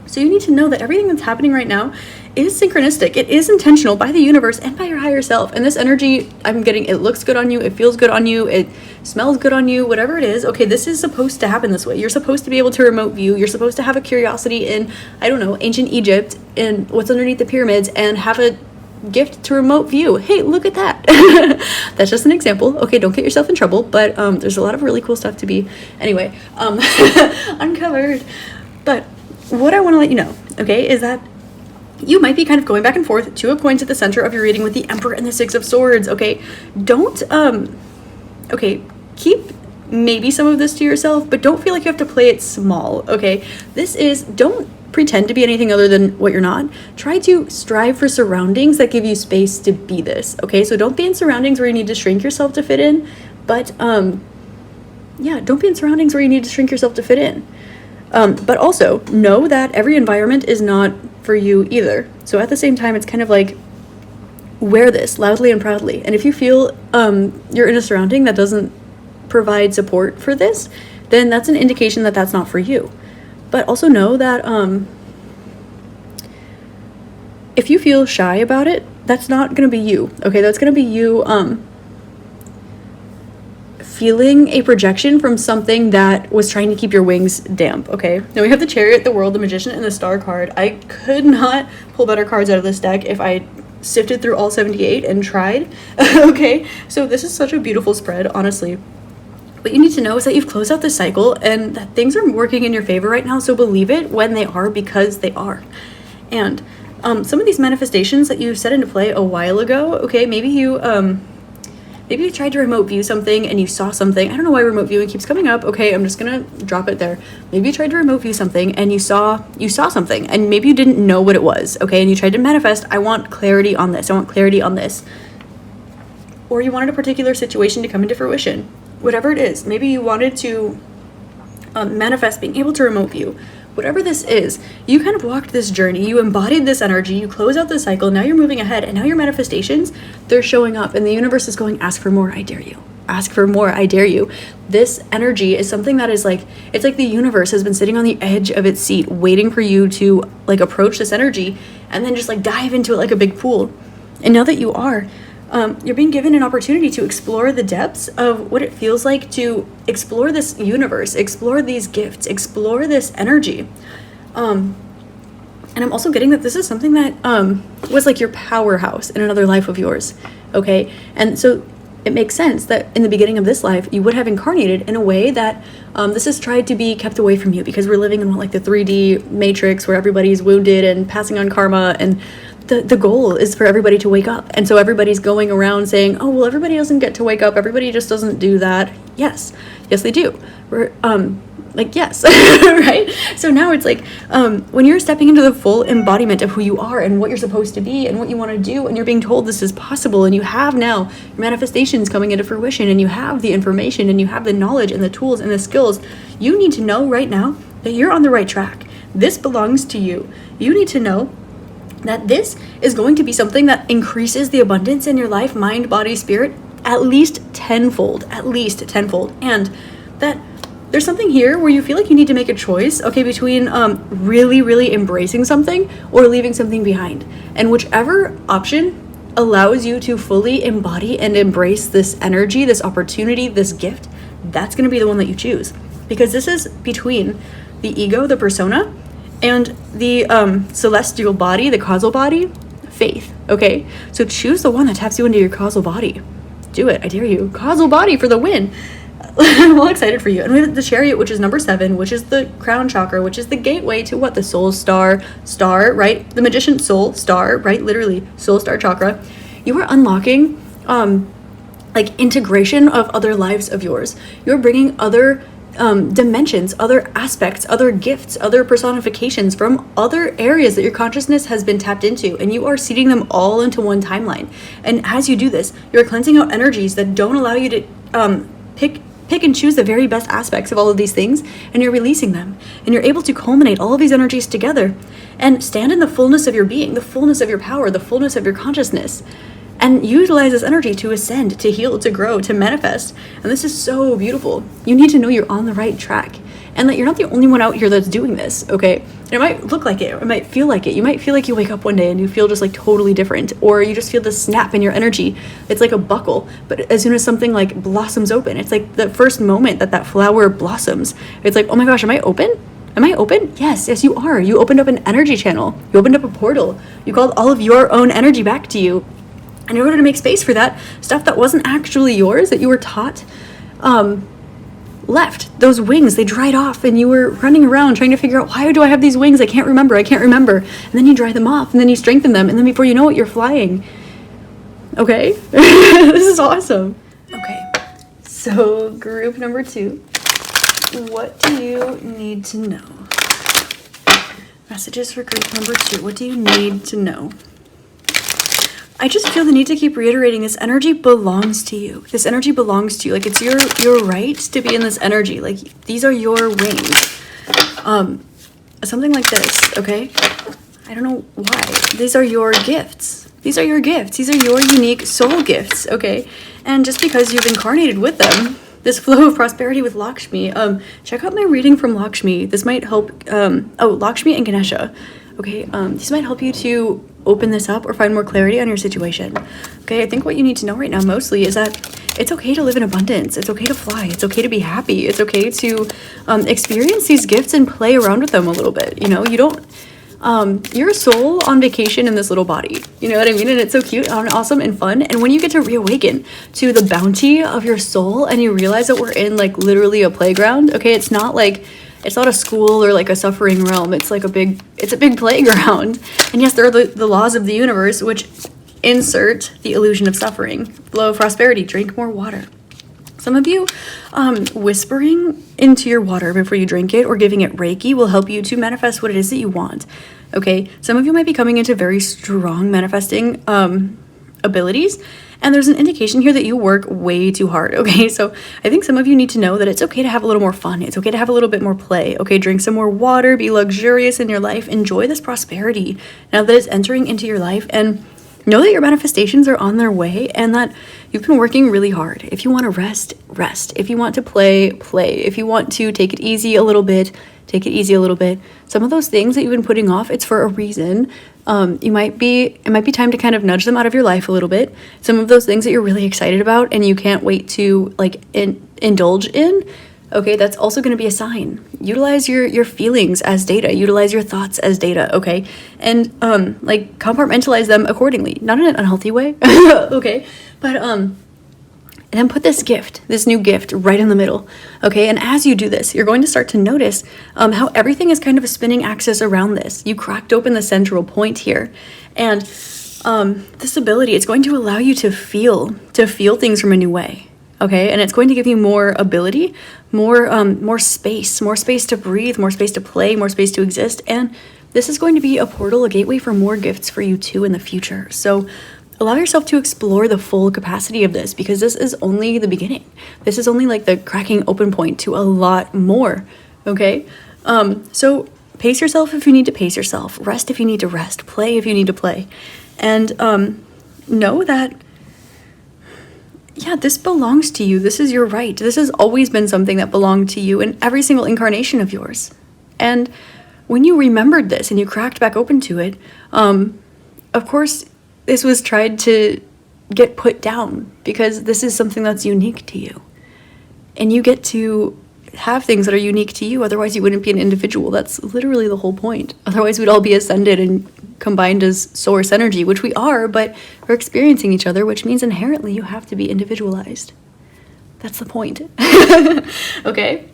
So you need to know that everything that's happening right now is synchronistic. It is intentional by the universe and by your higher self. And this energy, I'm getting, it looks good on you. It feels good on you. It smells good on you, whatever it is. Okay, this is supposed to happen this way. You're supposed to be able to remote view. You're supposed to have a curiosity in, I don't know, ancient Egypt and what's underneath the pyramids and have a gift to remote view. Hey, look at that. That's just an example. Okay, don't get yourself in trouble, but there's a lot of really cool stuff to be anyway uncovered. But what I want to let you know, okay, is that you might be kind of going back and forth to a point at the center of your reading with the Emperor and the Six of Swords. Okay, don't okay, keep maybe some of this to yourself, but don't feel like you have to play it small. Okay, this is, don't pretend to be anything other than what you're not. Try to strive for surroundings that give you space to be this. Okay, so don't be in surroundings where you need to shrink yourself to fit in, but yeah, don't be in surroundings where you need to shrink yourself to fit in. But also know that every environment is not for you either. So at the same time, it's kind of like, wear this loudly and proudly. And if you feel you're in a surrounding that doesn't provide support for this, then that's an indication that that's not for you. But also know that if you feel shy about it, that's not going to be you. Okay, that's going to be you feeling a projection from something that was trying to keep your wings damp. Okay, now we have the Chariot, the World, the Magician, and the Star card. I could not pull better cards out of this deck if I sifted through all 78 and tried. Okay, so this is such a beautiful spread, honestly. What you need to know is that you've closed out this cycle and that things are working in your favor right now. So believe it when they are, because they are. And some of these manifestations that you set into play a while ago, okay, maybe you tried to remote view something and you saw something. I don't know why remote viewing keeps coming up. Okay, I'm just gonna drop it there. Maybe you tried to remote view something and you saw something and maybe you didn't know what it was. Okay, and you tried to manifest, I want clarity on this. I want clarity on this. Or you wanted a particular situation to come into fruition. Whatever it is, maybe you wanted to manifest being able to remote view. Whatever this is, you kind of walked this journey, you embodied this energy, you close out the cycle, now you're moving ahead, and now your manifestations, they're showing up, and the universe is going, ask for more, I dare you. Ask for more, I dare you. This energy is something that is like, it's like the universe has been sitting on the edge of its seat, waiting for you to like approach this energy, and then just like dive into it like a big pool. And now that you are, you're being given an opportunity to explore the depths of what it feels like to explore this universe, explore these gifts, explore this energy. And I'm also getting that this is something that was like your powerhouse in another life of yours, okay? And so it makes sense that in the beginning of this life, you would have incarnated in a way that this has tried to be kept away from you, because we're living in like the 3D matrix where everybody's wounded and passing on karma, and the goal is for everybody to wake up. And so everybody's going around saying, oh, well, everybody doesn't get to wake up. Everybody just doesn't do that. Yes, they do. We're like, yes, right? So now it's like when you're stepping into the full embodiment of who you are and what you're supposed to be and what you want to do, and you're being told this is possible, and you have now your manifestations coming into fruition, and you have the information and you have the knowledge and the tools and the skills, you need to know right now that you're on the right track. This belongs to you. You need to know that this is going to be something that increases the abundance in your life, mind, body, spirit, at least tenfold, and that there's something here where you feel like you need to make a choice, okay, between really, really embracing something or leaving something behind. And whichever option allows you to fully embody and embrace this energy, this opportunity, this gift, that's going to be the one that you choose. Because this is between the ego, the persona, and the celestial body, the causal body, faith, okay? So choose the one that taps you into your causal body. Do it, I dare you. Causal body for the win. I'm all excited for you. And we have the Chariot, which is number 7, which is the crown chakra, which is the gateway to what? The soul star, right? The magician's soul star, right? Literally, soul star chakra. You are unlocking like integration of other lives of yours. You're bringing other dimensions, other aspects, other gifts, other personifications from other areas that your consciousness has been tapped into, and you are seeding them all into one timeline. And as you do this, you're cleansing out energies that don't allow you to pick and choose the very best aspects of all of these things, and you're releasing them, and you're able to culminate all of these energies together and stand in the fullness of your being, the fullness of your power, the fullness of your consciousness, and utilize this energy to ascend, to heal, to grow, to manifest. And this is so beautiful. You need to know you're on the right track, and that you're not the only one out here that's doing this, okay? And it might look like it, or it might feel like it. You might feel like you wake up one day and you feel just like totally different, or you just feel the snap in your energy. It's like a buckle, but as soon as something like blossoms open, it's like the first moment that flower blossoms. It's like, oh my gosh, am I open? Am I open? Yes, you are. You opened up an energy channel. You opened up a portal. You called all of your own energy back to you. And in order to make space for that stuff that wasn't actually yours, that you were taught, left. Those wings, they dried off, and you were running around trying to figure out, why do I have these wings? I can't remember. And then you dry them off, and then you strengthen them, and then before you know it, you're flying. Okay? This is awesome. Okay, so group number 2. What do you need to know? Messages for group number 2. What do you need to know? I just feel the need to keep reiterating this energy belongs to you. This energy belongs to you. Like, it's your right to be in this energy. Like, these are your wings. Something like this, okay? I don't know why. These are your gifts. These are your gifts. These are your unique soul gifts, okay? And just because you've incarnated with them, this flow of prosperity with Lakshmi, check out my reading from Lakshmi. This might help, Lakshmi and Ganesha. Okay, this might help you to open this up or find more clarity on your situation. Okay, I think what you need to know right now mostly is that it's okay to live in abundance. It's okay to fly. It's okay to be happy. It's okay to experience these gifts and play around with them a little bit. You know, you don't, you're a soul on vacation in this little body. You know what I mean? And it's so cute and awesome and fun. And when you get to reawaken to the bounty of your soul and you realize that we're in like literally a playground, okay, it's not a school or like a suffering realm. It's like a big playground. And yes, there are the laws of the universe, which insert the illusion of suffering. Flow of prosperity, drink more water. Some of you, whispering into your water before you drink it or giving it Reiki will help you to manifest what it is that you want. Okay, some of you might be coming into very strong manifesting abilities. And there's an indication here that you work way too hard, okay? So I think some of you need to know that it's okay to have a little more fun. It's okay to have a little bit more play, okay? Drink some more water, be luxurious in your life, enjoy this prosperity now that it's entering into your life, and know that your manifestations are on their way and that you've been working really hard. If you want to rest, rest. If you want to play, play. If you want to take it easy a little bit, take it easy a little bit. Some of those things that you've been putting off, it's for a reason. It might be time to kind of nudge them out of your life a little bit. Some of those things that you're really excited about and you can't wait to like indulge in, okay, that's also going to be a sign. Utilize your feelings as data. Utilize your thoughts as data, okay? And like compartmentalize them accordingly. Not in an unhealthy way, okay? But and then put this new gift right in the middle, okay? And as you do this, you're going to start to notice how everything is kind of a spinning axis around this. You cracked open the central point here. And this ability, it's going to allow you to feel things from a new way, okay? And it's going to give you more ability, more space to breathe, more space to play, more space to exist. And this is going to be a portal, a gateway for more gifts for you too in the future. So allow yourself to explore the full capacity of this, because this is only the beginning. This is only like the cracking open point to a lot more, okay? So pace yourself if you need to pace yourself. Rest if you need to rest. Play if you need to play. And know that, yeah, this belongs to you. This is your right. This has always been something that belonged to you in every single incarnation of yours. And when you remembered this and you cracked back open to it, of course, this was tried to get put down, because this is something that's unique to you. And you get to have things that are unique to you, otherwise you wouldn't be an individual. That's literally the whole point. Otherwise we'd all be ascended and combined as source energy, which we are, but we're experiencing each other, which means inherently you have to be individualized. That's the point. Okay?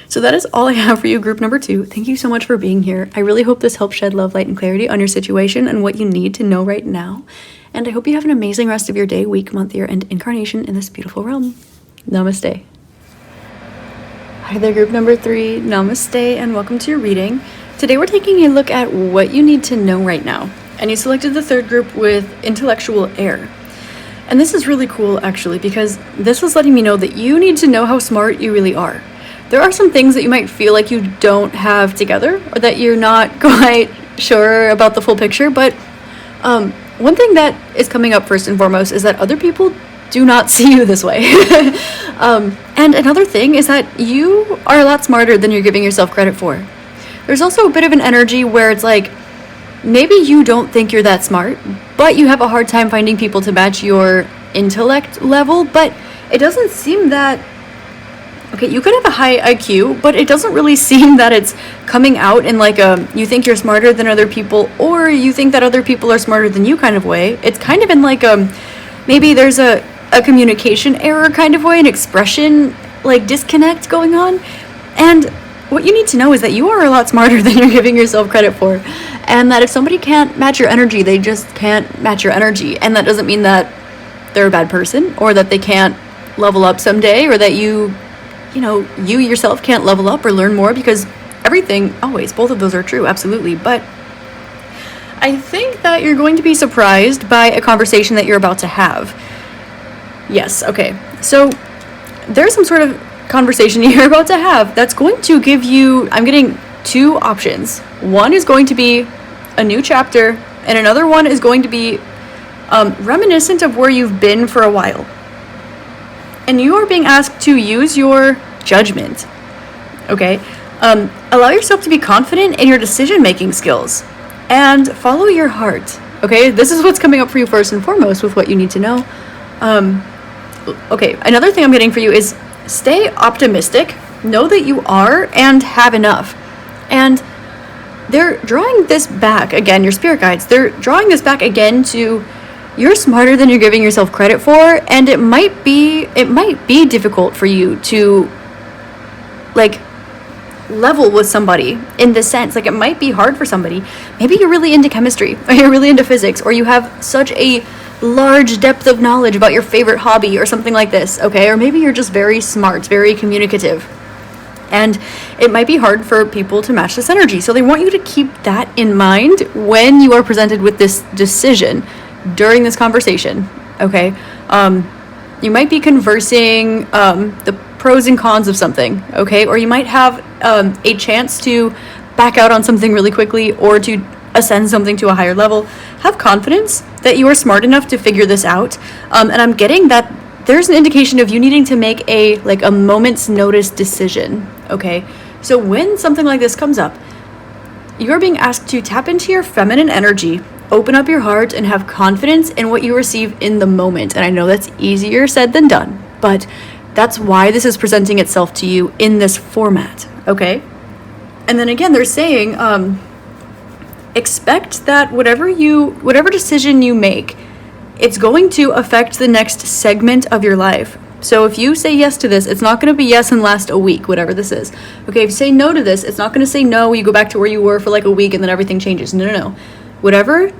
So that is all I have for you, group number 2. Thank you so much for being here. I really hope this helps shed love, light, and clarity on your situation and what you need to know right now. And I hope you have an amazing rest of your day, week, month, year, and incarnation in this beautiful realm. Namaste. Hi there, group number 3. Namaste, and welcome to your reading. Today we're taking a look at what you need to know right now. And you selected the 3rd group with intellectual air. And this is really cool, actually, because this is letting me know that you need to know how smart you really are. There are some things that you might feel like you don't have together, or that you're not quite sure about the full picture, but one thing that is coming up first and foremost is that other people do not see you this way. And another thing is that you are a lot smarter than you're giving yourself credit for. There's also a bit of an energy where it's like, maybe you don't think you're that smart, but you have a hard time finding people to match your intellect level, but it doesn't seem that... Okay, you could have a high IQ, but it doesn't really seem that it's coming out in like a you think you're smarter than other people, or you think that other people are smarter than you kind of way. It's kind of in like maybe there's a communication error kind of way, an expression like disconnect going on. And what you need to know is that you are a lot smarter than you're giving yourself credit for. And that if somebody can't match your energy, they just can't match your energy. And that doesn't mean that they're a bad person, or that they can't level up someday, or that you yourself can't level up or learn more, because everything, always, both of those are true, absolutely. But I think that you're going to be surprised by a conversation that you're about to have. Yes, okay. So there's some sort of conversation you're about to have that's going to give you, I'm getting 2 options. One is going to be a new chapter, and another one is going to be reminiscent of where you've been for a while. And you are being asked to use your judgment, okay? Allow yourself to be confident in your decision-making skills and follow your heart, okay? This is what's coming up for you first and foremost with what you need to know. Okay, another thing I'm getting for you is stay optimistic, know that you are and have enough. And they're drawing this back, again, your spirit guides, they're drawing this back again to you're smarter than you're giving yourself credit for, and it might be difficult for you to like level with somebody in this sense. Like, it might be hard for somebody. Maybe you're really into chemistry, or you're really into physics, or you have such a large depth of knowledge about your favorite hobby or something like this, okay? Or maybe you're just very smart, very communicative, and it might be hard for people to match this energy. So they want you to keep that in mind when you are presented with this decision during this conversation, okay? You might be conversing the pros and cons of something, okay? Or you might have a chance to back out on something really quickly, or to ascend something to a higher level. Have confidence that you are smart enough to figure this out. And I'm getting that there's an indication of you needing to make a moment's notice decision, okay? So when something like this comes up, you're being asked to tap into your feminine energy, open up your heart, and have confidence in what you receive in the moment. And I know that's easier said than done, but that's why this is presenting itself to you in this format, okay? And then again, they're saying, expect that whatever decision you make, it's going to affect the next segment of your life. So if you say yes to this, it's not going to be yes and last a week, whatever this is. Okay, if you say no to this, it's not going to say no, you go back to where you were for like a week and then everything changes. No. Whatever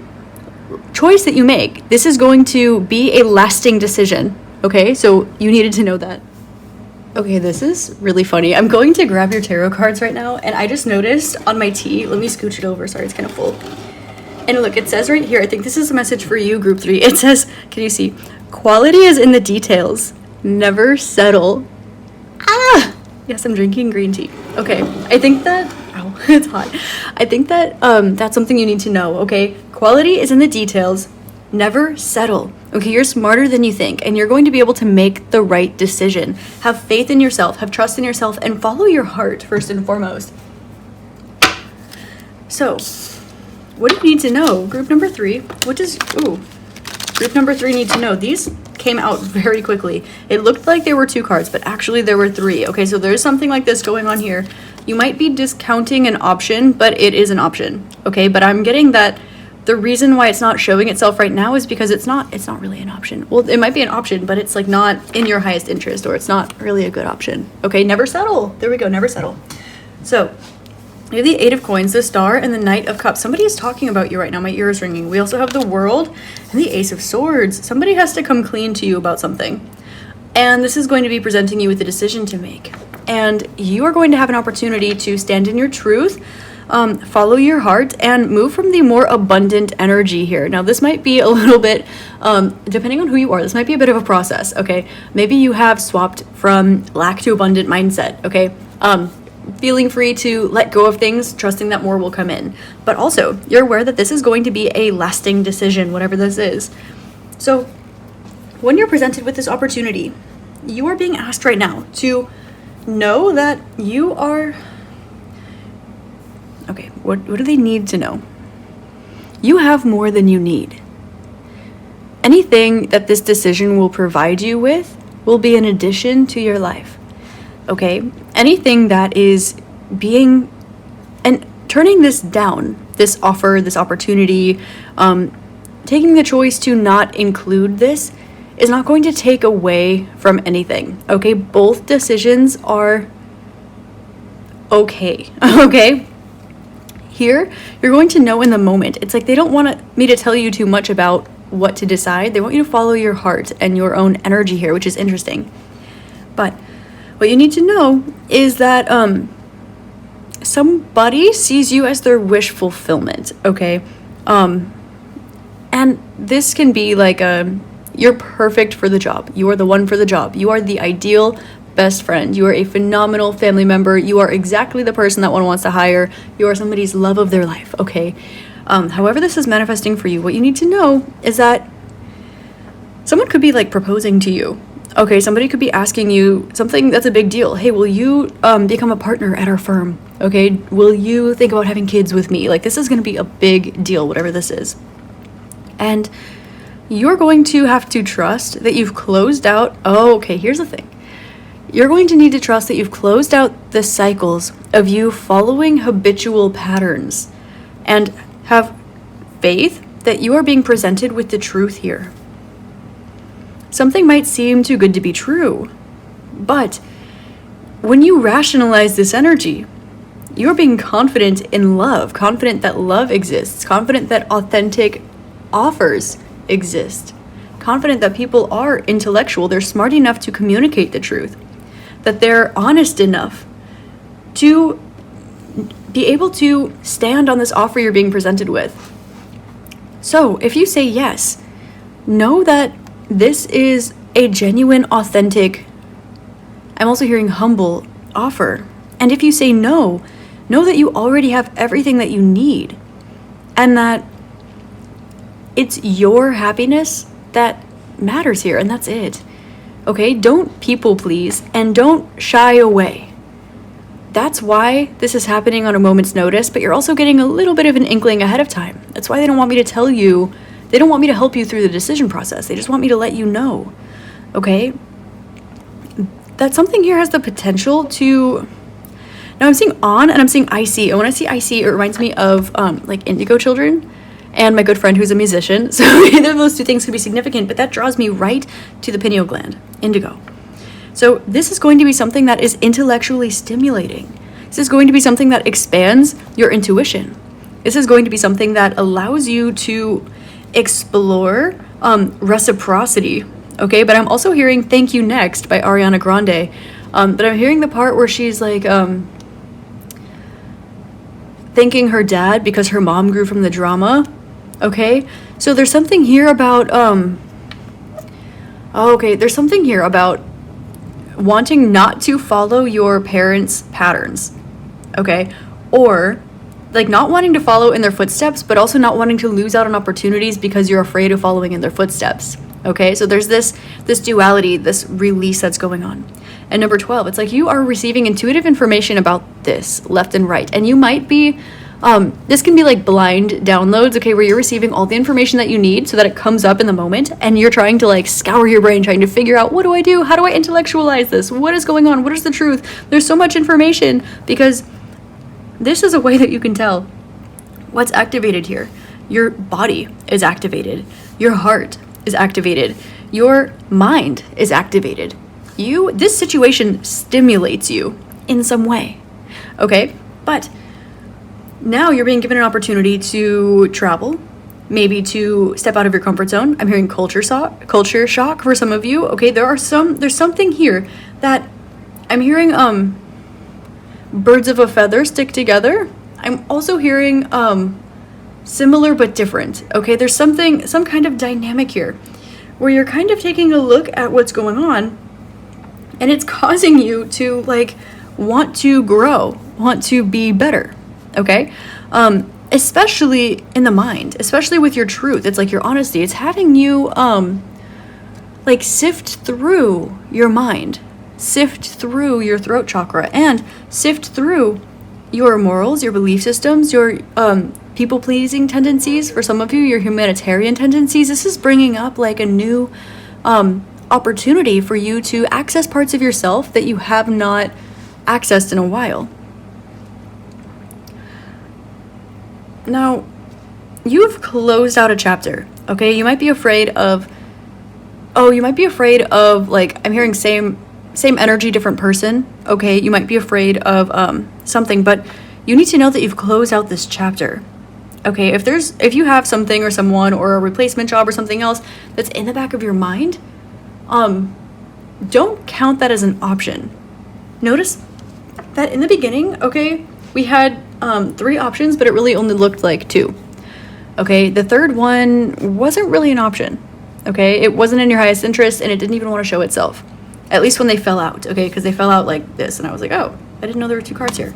choice that you make, this is going to be a lasting decision, okay? So you needed to know that. Okay, this is really funny. I'm going to grab your tarot cards right now, and I just noticed on my tea, let me scooch it over, sorry, it's kind of full. And look, it says right here, I think this is a message for you, group 3. It says, can you see? Quality is in the details. Never settle. Ah! Yes, I'm drinking green tea. Okay, I think that, ow, it's hot. I think that that's something you need to know, okay? Quality is in the details. Never settle. Okay, you're smarter than you think, and you're going to be able to make the right decision. Have faith in yourself, have trust in yourself, and follow your heart first and foremost. So, what do you need to know? Group number 3, group number 3 need to know. These came out very quickly. It looked like there were 2 cards, but actually there were 3. Okay, so there's something like this going on here. You might be discounting an option, but it is an option. Okay, but I'm getting that the reason why it's not showing itself right now is because it's not really an option. Well, it might be an option, but it's like not in your highest interest, or it's not really a good option. Okay, never settle. There we go, never settle. So we have the 8 of Coins, the Star, and the Knight of Cups. Somebody is talking about you right now. My ear is ringing. We also have the World and the Ace of Swords. Somebody has to come clean to you about something. And this is going to be presenting you with a decision to make. And you are going to have an opportunity to stand in your truth, follow your heart, and move from the more abundant energy here. Now, this might be a little bit, depending on who you are, this might be a bit of a process, okay? Maybe you have swapped from lack to abundant mindset, okay? Feeling free to let go of things, trusting that more will come in. But also, you're aware that this is going to be a lasting decision, whatever this is. So, when you're presented with this opportunity, you are being asked right now to know that you are... Okay, what do they need to know? You have more than you need. Anything that this decision will provide you with will be an addition to your life. Okay? Anything that is being... And turning this down, this offer, this opportunity, taking the choice to not include this is not going to take away from anything. Okay? Both decisions are okay. Okay? Here, you're going to know in the moment. It's like they don't want me to tell you too much about what to decide. They want you to follow your heart and your own energy here, which is interesting. But what you need to know is that somebody sees you as their wish fulfillment, okay? And this can be like you're perfect for the job. You are the one for the job. You are the ideal best friend. You are a phenomenal family member. You are exactly the person that one wants to hire. You are somebody's love of their life, okay? However this is manifesting for you, what you need to know is that someone could be like proposing to you. Okay, somebody could be asking you something that's a big deal. Hey, will you become a partner at our firm? Okay, will you think about having kids with me? Like, this is going to be a big deal, whatever this is. And you're going to have to trust that you've closed out. Oh, okay, here's the thing. You're going to need to trust that you've closed out the cycles of you following habitual patterns and have faith that you are being presented with the truth here. Something might seem too good to be true, but when you rationalize this energy, you're being confident in love, confident that love exists, confident that authentic offers exist, confident that people are intellectual, they're smart enough to communicate the truth, that they're honest enough to be able to stand on this offer you're being presented with. So if you say yes, know that this is a genuine, authentic, I'm also hearing humble offer. And if you say no, know that you already have everything that you need and that it's your happiness that matters here, and that's it. Okay, don't people please and don't shy away. That's why this is happening on a moment's notice, but you're also getting a little bit of an inkling ahead of time. That's why they don't want me to tell you, they don't want me to help you through the decision process. They just want me to let you know, okay? That something here has the potential to... Now I'm seeing on and I'm seeing IC. And when I see IC, it reminds me of like indigo children and my good friend who's a musician. So either of those two things could be significant, but that draws me right to the pineal gland, indigo. So this is going to be something that is intellectually stimulating. This is going to be something that expands your intuition. This is going to be something that allows you to explore reciprocity. Okay, but I'm also hearing Thank You Next by Ariana Grande. But I'm hearing the part where she's like thanking her dad because her mom grew from the drama. Okay, so there's something here about there's something here about wanting not to follow your parents' patterns. Okay, or like not wanting to follow in their footsteps, but also not wanting to lose out on opportunities because you're afraid of following in their footsteps. Okay, so there's this duality, this release that's going on. And number 12, it's like you are receiving intuitive information about this left and right, and you might be This can be like blind downloads, okay, where you're receiving all the information that you need so that it comes up in the moment, and you're trying to like scour your brain, trying to figure out, what do I do? How do I intellectualize this? What is going on? What is the truth? There's so much information, because this is a way that you can tell what's activated here. Your body is activated. Your heart is activated. Your mind is activated. This situation stimulates you in some way, okay? But now you're being given an opportunity to travel, maybe to step out of your comfort zone. I'm hearing culture shock for some of you. Okay, there's something here that I'm hearing birds of a feather stick together. I'm also hearing similar but different. Okay, there's some kind of dynamic here where you're kind of taking a look at what's going on, and it's causing you to like want to grow, want to be better. Okay, especially in the mind, especially with your truth. It's like your honesty. It's having you like sift through your mind, sift through your throat chakra, and sift through your morals, your belief systems, your people-pleasing tendencies. For some of you, your humanitarian tendencies. This is bringing up like a new opportunity for you to access parts of yourself that you have not accessed in a while. Now, you've closed out a chapter, okay? You might be afraid of like, I'm hearing same energy, different person, okay? You might be afraid of something, but you need to know that you've closed out this chapter, okay? If you have something or someone or a replacement job or something else that's in the back of your mind, don't count that as an option. Notice that in the beginning, okay, we had 3 options, but it really only looked like 2. Okay, the third one wasn't really an option. Okay, it wasn't in your highest interest, and it didn't even want to show itself. At least when they fell out. Okay, because they fell out like this, and I was like, oh, I didn't know there were 2 cards here.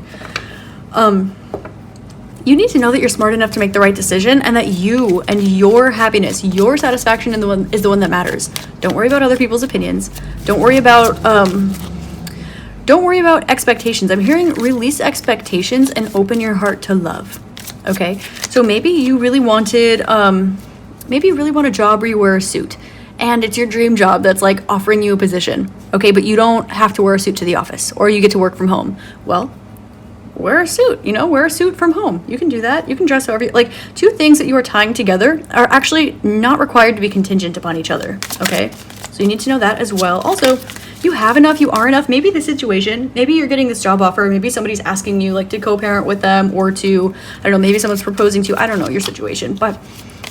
You need to know that you're smart enough to make the right decision, and that you and your happiness, your satisfaction is the one that matters. Don't worry about other people's opinions. Don't worry about expectations. I'm hearing release expectations and open your heart to love. Okay, so maybe you really wanted, a job where you wear a suit, and it's your dream job that's like offering you a position. Okay, but you don't have to wear a suit to the office, or you get to work from home. Well, wear a suit. Wear a suit from home. You can do that. You can dress however you like. 2 things that you are tying together are actually not required to be contingent upon each other. Okay, so you need to know that as well. Also, you have enough, you are enough. Maybe the situation, maybe you're getting this job offer, maybe somebody's asking you like to co-parent with them, or to, I don't know, maybe someone's proposing to you. I don't know your situation, but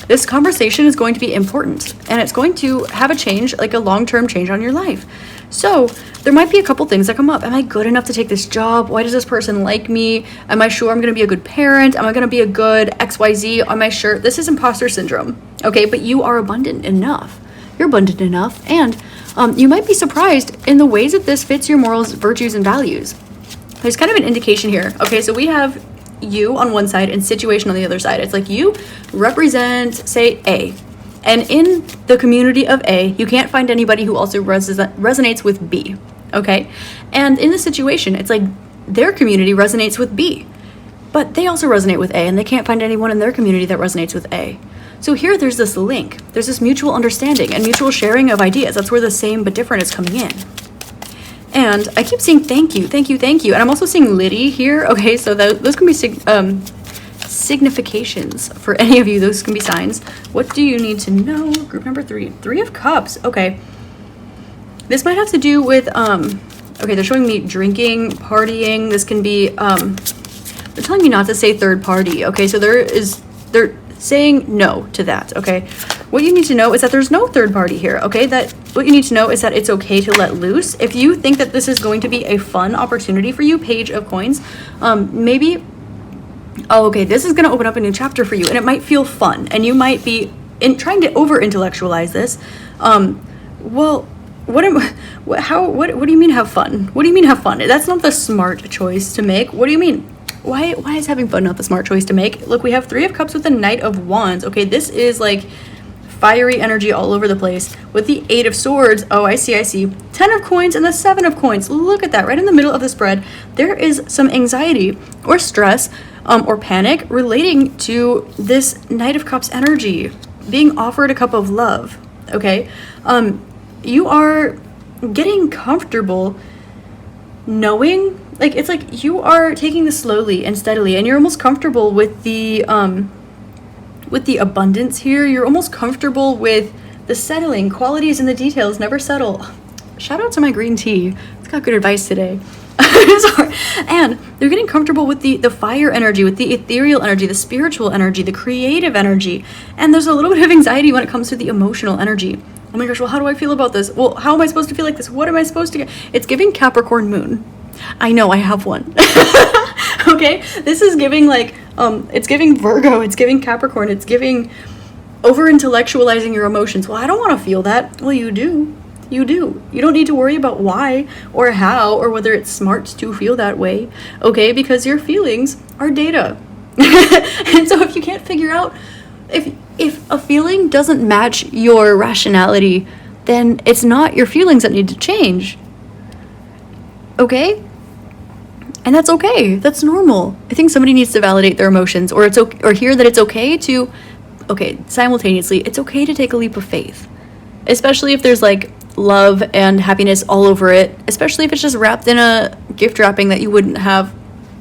this conversation is going to be important, and it's going to have a change, like a long-term change on your life. So there might be a couple things that come up. Am I good enough to take this job? Why does this person like me? Am I sure I'm going to be a good parent? Am I going to be a good XYZ? Am I sure? This is imposter syndrome. Okay, but you are abundant enough. You're abundant enough, and you might be surprised in the ways that this fits your morals, virtues, and values. There's kind of an indication here. Okay, so we have you on one side and situation on the other side. It's like you represent, say, A. And in the community of A, you can't find anybody who also resonates with B. Okay? And in the situation, it's like their community resonates with B. But they also resonate with A, and they can't find anyone in their community that resonates with A. So here there's this link. There's this mutual understanding and mutual sharing of ideas. That's where the same but different is coming in. And I keep seeing thank you. And I'm also seeing Liddy here. Okay, so those can be significations for any of you. Those can be signs. What do you need to know? Group number 3. 3 of Cups. Okay. This might have to do with, okay, they're showing me drinking, partying. This can be, they're telling me not to say third party. Okay, so they're saying no to that. Okay, what you need to know is that there's no third party here. Okay, that what you need to know is that it's okay to let loose. If you think that this is going to be a fun opportunity for you, Page of Coins, maybe, oh, okay, this is going to open up a new chapter for you, and it might feel fun, and you might be trying to over intellectualize this. Well, what do you mean have fun? What do you mean have fun? That's not the smart choice to make. What do you mean? Why is having fun not the smart choice to make? Look, we have 3 of Cups with the Knight of Wands. Okay, this is like fiery energy all over the place. With the 8 of Swords, oh, I see. 10 of Coins and the 7 of Coins. Look at that, right in the middle of the spread. There is some anxiety or stress or panic relating to this Knight of Cups energy, being offered a cup of love, okay? You are getting comfortable knowing, like, it's like you are taking this slowly and steadily, and you're almost comfortable with the abundance here. You're almost comfortable with the settling qualities and the details never settle. Shout out to my green tea. It's got good advice today. Sorry. And they're getting comfortable with the fire energy, with the ethereal energy, the spiritual energy, the creative energy. And there's a little bit of anxiety when it comes to the emotional energy. Oh my gosh, well, how do I feel about this? Well, how am I supposed to feel like this? What am I supposed to get? It's giving Capricorn moon. I know, I have one. Okay? This is giving like, it's giving Virgo, it's giving Capricorn, it's giving over-intellectualizing your emotions. Well, I don't want to feel that. Well, you do. You do. You don't need to worry about why or how or whether it's smart to feel that way, okay? Because your feelings are data. And so if you can't figure out, if a feeling doesn't match your rationality, then it's not your feelings that need to change, okay? And that's okay. That's normal. I think somebody needs to validate their emotions, or or hear that it's okay to, simultaneously, it's okay to take a leap of faith, especially if there's like love and happiness all over it, especially if it's just wrapped in a gift wrapping that you wouldn't have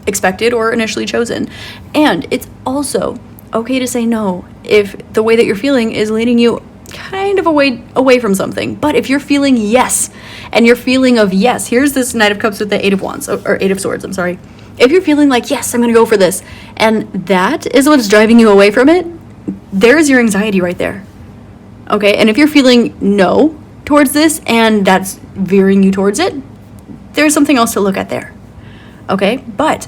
expected or initially chosen. And it's also okay to say no if the way that you're feeling is leading you kind of away from something. But if you're feeling yes, and you're feeling of yes, here's this Knight of Cups with the 8 of Wands, or 8 of Swords, I'm sorry. If you're feeling like, yes, I'm gonna go for this, and that is what's driving you away from it, there's your anxiety right there, okay? And if you're feeling no towards this, and that's veering you towards it, there's something else to look at there, okay? But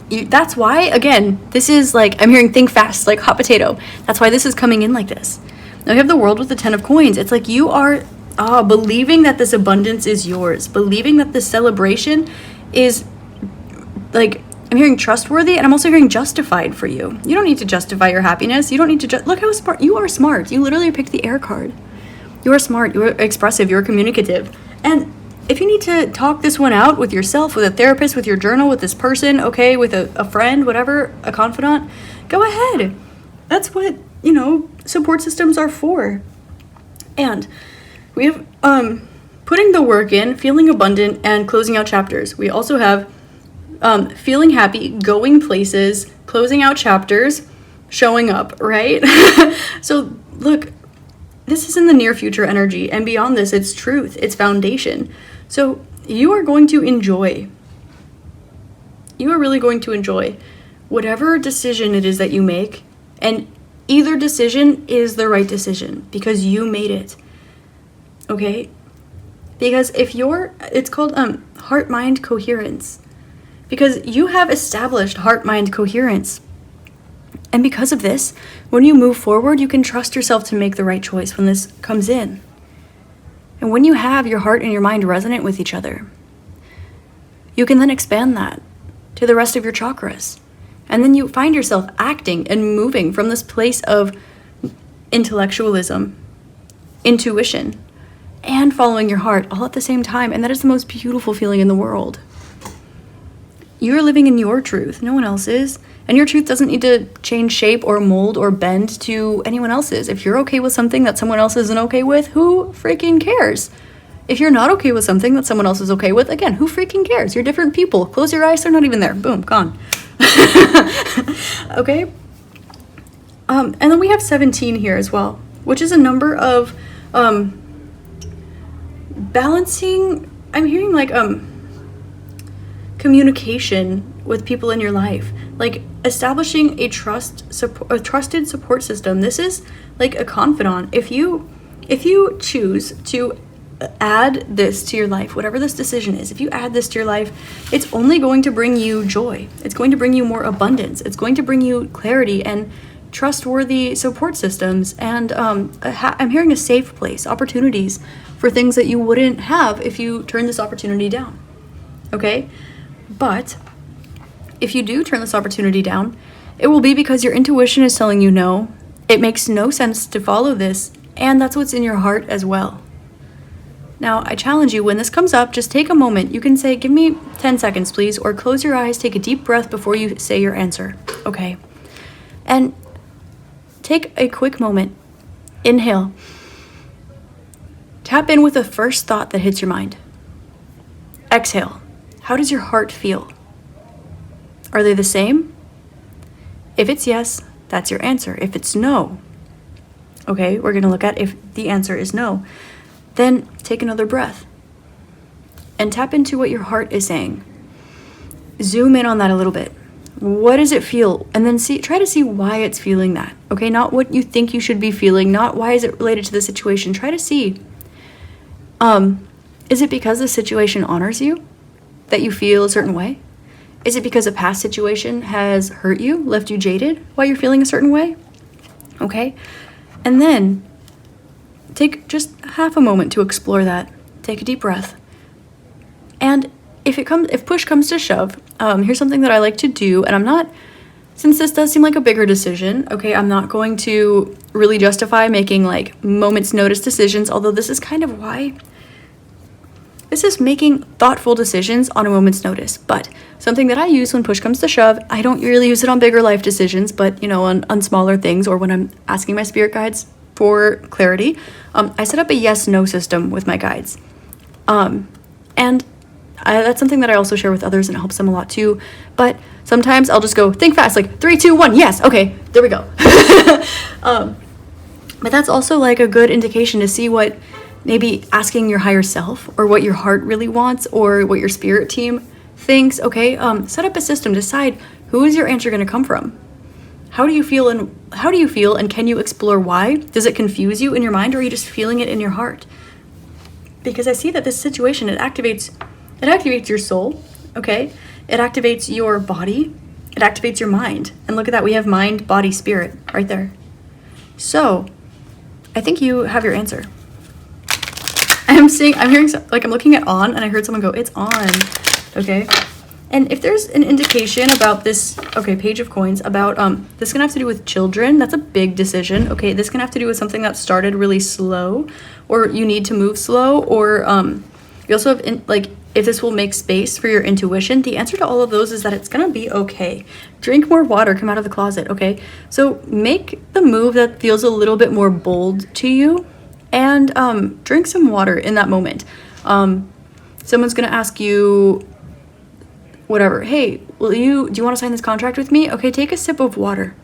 that's why, again, this is like, I'm hearing think fast, like hot potato. That's why this is coming in like this. Now you have the World with the 10 of Coins. It's like you are believing that this abundance is yours, believing that this celebration is, like, I'm hearing trustworthy, and I'm also hearing justified for you. You don't need to justify your happiness. You don't need to look how smart you are. Smart. You literally picked the air card. You are smart. You are expressive. You are communicative. And if you need to talk this one out with yourself, with a therapist, with your journal, with this person, okay, with a friend, whatever, a confidant, go ahead. That's what, support systems are for. And we have putting the work in, feeling abundant, and closing out chapters. We also have feeling happy, going places, closing out chapters, showing up, right? So look, this is in the near future energy, and beyond this, it's truth, it's foundation. So you are going to enjoy. You are really going to enjoy whatever decision it is that you make, and either decision is the right decision because you made it. Okay? Because it's called heart-mind coherence. Because you have established heart-mind coherence. And because of this, when you move forward, you can trust yourself to make the right choice when this comes in. And when you have your heart and your mind resonant with each other, you can then expand that to the rest of your chakras. And then you find yourself acting and moving from this place of intellectualism, intuition, and following your heart all at the same time. And that is the most beautiful feeling in the world. You're living in your truth. No one else is. And your truth doesn't need to change shape or mold or bend to anyone else's. If you're okay with something that someone else isn't okay with, who freaking cares? If you're not okay with something that someone else is okay with, again, who freaking cares? You're different people. Close your eyes, they're not even there. Boom, gone. Okay? And then we have 17 here as well, which is a number of balancing, I'm hearing like communication with people in your life, like establishing a trusted support system. This is like a confidant. If you choose to add this to your life, whatever this decision is, if you add this to your life, it's only going to bring you joy. It's going to bring you more abundance. It's going to bring you clarity and trustworthy support systems. And I'm hearing a safe place, opportunities for things that you wouldn't have if you turn this opportunity down. Okay? But if you do turn this opportunity down, it will be because your intuition is telling you no, It makes no sense to follow this, and that's what's in your heart as well. Now, I challenge you, when this comes up, just take a moment. You can say, give me 10 seconds, please, or close your eyes, take a deep breath before you say your answer, okay? And take a quick moment. Inhale. Tap in with the first thought that hits your mind. Exhale. How does your heart feel? Are they the same? If it's yes, that's your answer. If it's no, okay, we're going to look at if the answer is no. Then take another breath and tap into what your heart is saying. Zoom in on that a little bit. What does it feel? And then try to see why it's feeling that. Okay, not what you think you should be feeling, not why is it related to the situation. Try to see, is it because the situation honors you that you feel a certain way? Is it because a past situation has hurt you, left you jaded, why you're feeling a certain way? Okay, and then take just half a moment to explore that. Take a deep breath. And if push comes to shove, here's something that I like to do, and since this does seem like a bigger decision, okay, I'm not going to really justify making like moment's notice decisions, although this is kind of why. This is making thoughtful decisions on a moment's notice, but something that I use when push comes to shove, I don't really use it on bigger life decisions, but on smaller things, or when I'm asking my spirit guides for clarity, I set up a yes-no system with my guides. That's something that I also share with others, and it helps them a lot too. But sometimes I'll just go, think fast, like 3, 2, 1, yes, okay, there we go. But that's also like a good indication to see what maybe asking your higher self, or what your heart really wants, or what your spirit team thinks. Okay, set up a system, decide who is your answer going to come from. How do you feel, and can you explore why? Does it confuse you in your mind, or are you just feeling it in your heart? Because I see that this situation, it activates your soul, okay? It activates your body, it activates your mind. And look at that, we have mind, body, spirit right there. So, I think you have your answer. I'm hearing, like I'm looking at on, and I heard someone go, it's on, okay? And if there's an indication about this, okay, Page of Coins, about, this can have to do with children, that's a big decision, okay? This can have to do with something that started really slow, or you need to move slow, or you also have, if this will make space for your intuition. The answer to all of those is that it's gonna be okay. Drink more water, come out of the closet, okay? So make the move that feels a little bit more bold to you, and drink some water in that moment. Someone's gonna ask you, whatever, hey, do you want to sign this contract with me? Okay, take a sip of water.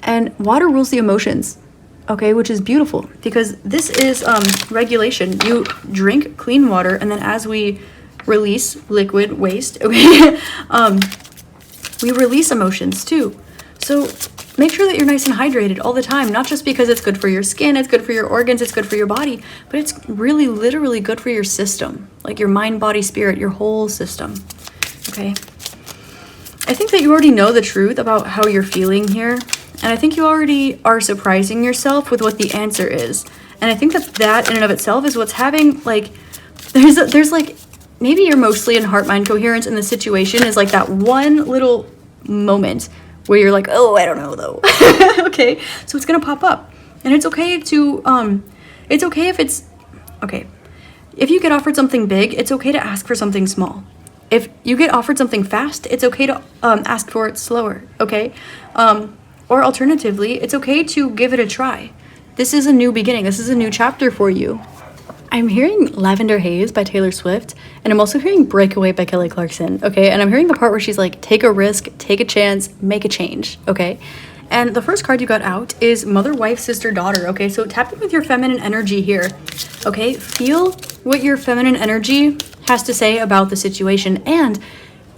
And water rules the emotions, okay, which is beautiful, because this is regulation. You drink clean water, and then as we release liquid waste, okay, we release emotions too. So make sure that you're nice and hydrated all the time, not just because it's good for your skin, it's good for your organs, it's good for your body, but it's really literally good for your system, like your mind, body, spirit, your whole system. Okay, I think that you already know the truth about how you're feeling here, and I think you already are surprising yourself with what the answer is. And I think that in and of itself is what's having, like, there's like, maybe you're mostly in heart-mind coherence, and the situation is like that one little moment where you're like, oh, I don't know though. Okay, so it's gonna pop up, and it's okay to, it's okay if it's, okay, if you get offered something big, it's okay to ask for something small. If you get offered something fast, it's okay to ask for it slower, okay? Or alternatively, it's okay to give it a try. This is a new beginning. This is a new chapter for you. I'm hearing Lavender Haze by Taylor Swift, and I'm also hearing Breakaway by Kelly Clarkson, okay? And I'm hearing the part where she's like, take a risk, take a chance, make a change, okay? And the first card you got out is Mother, Wife, Sister, Daughter, okay? So tap in with your feminine energy here, okay? Feel what your feminine energy has to say about the situation. And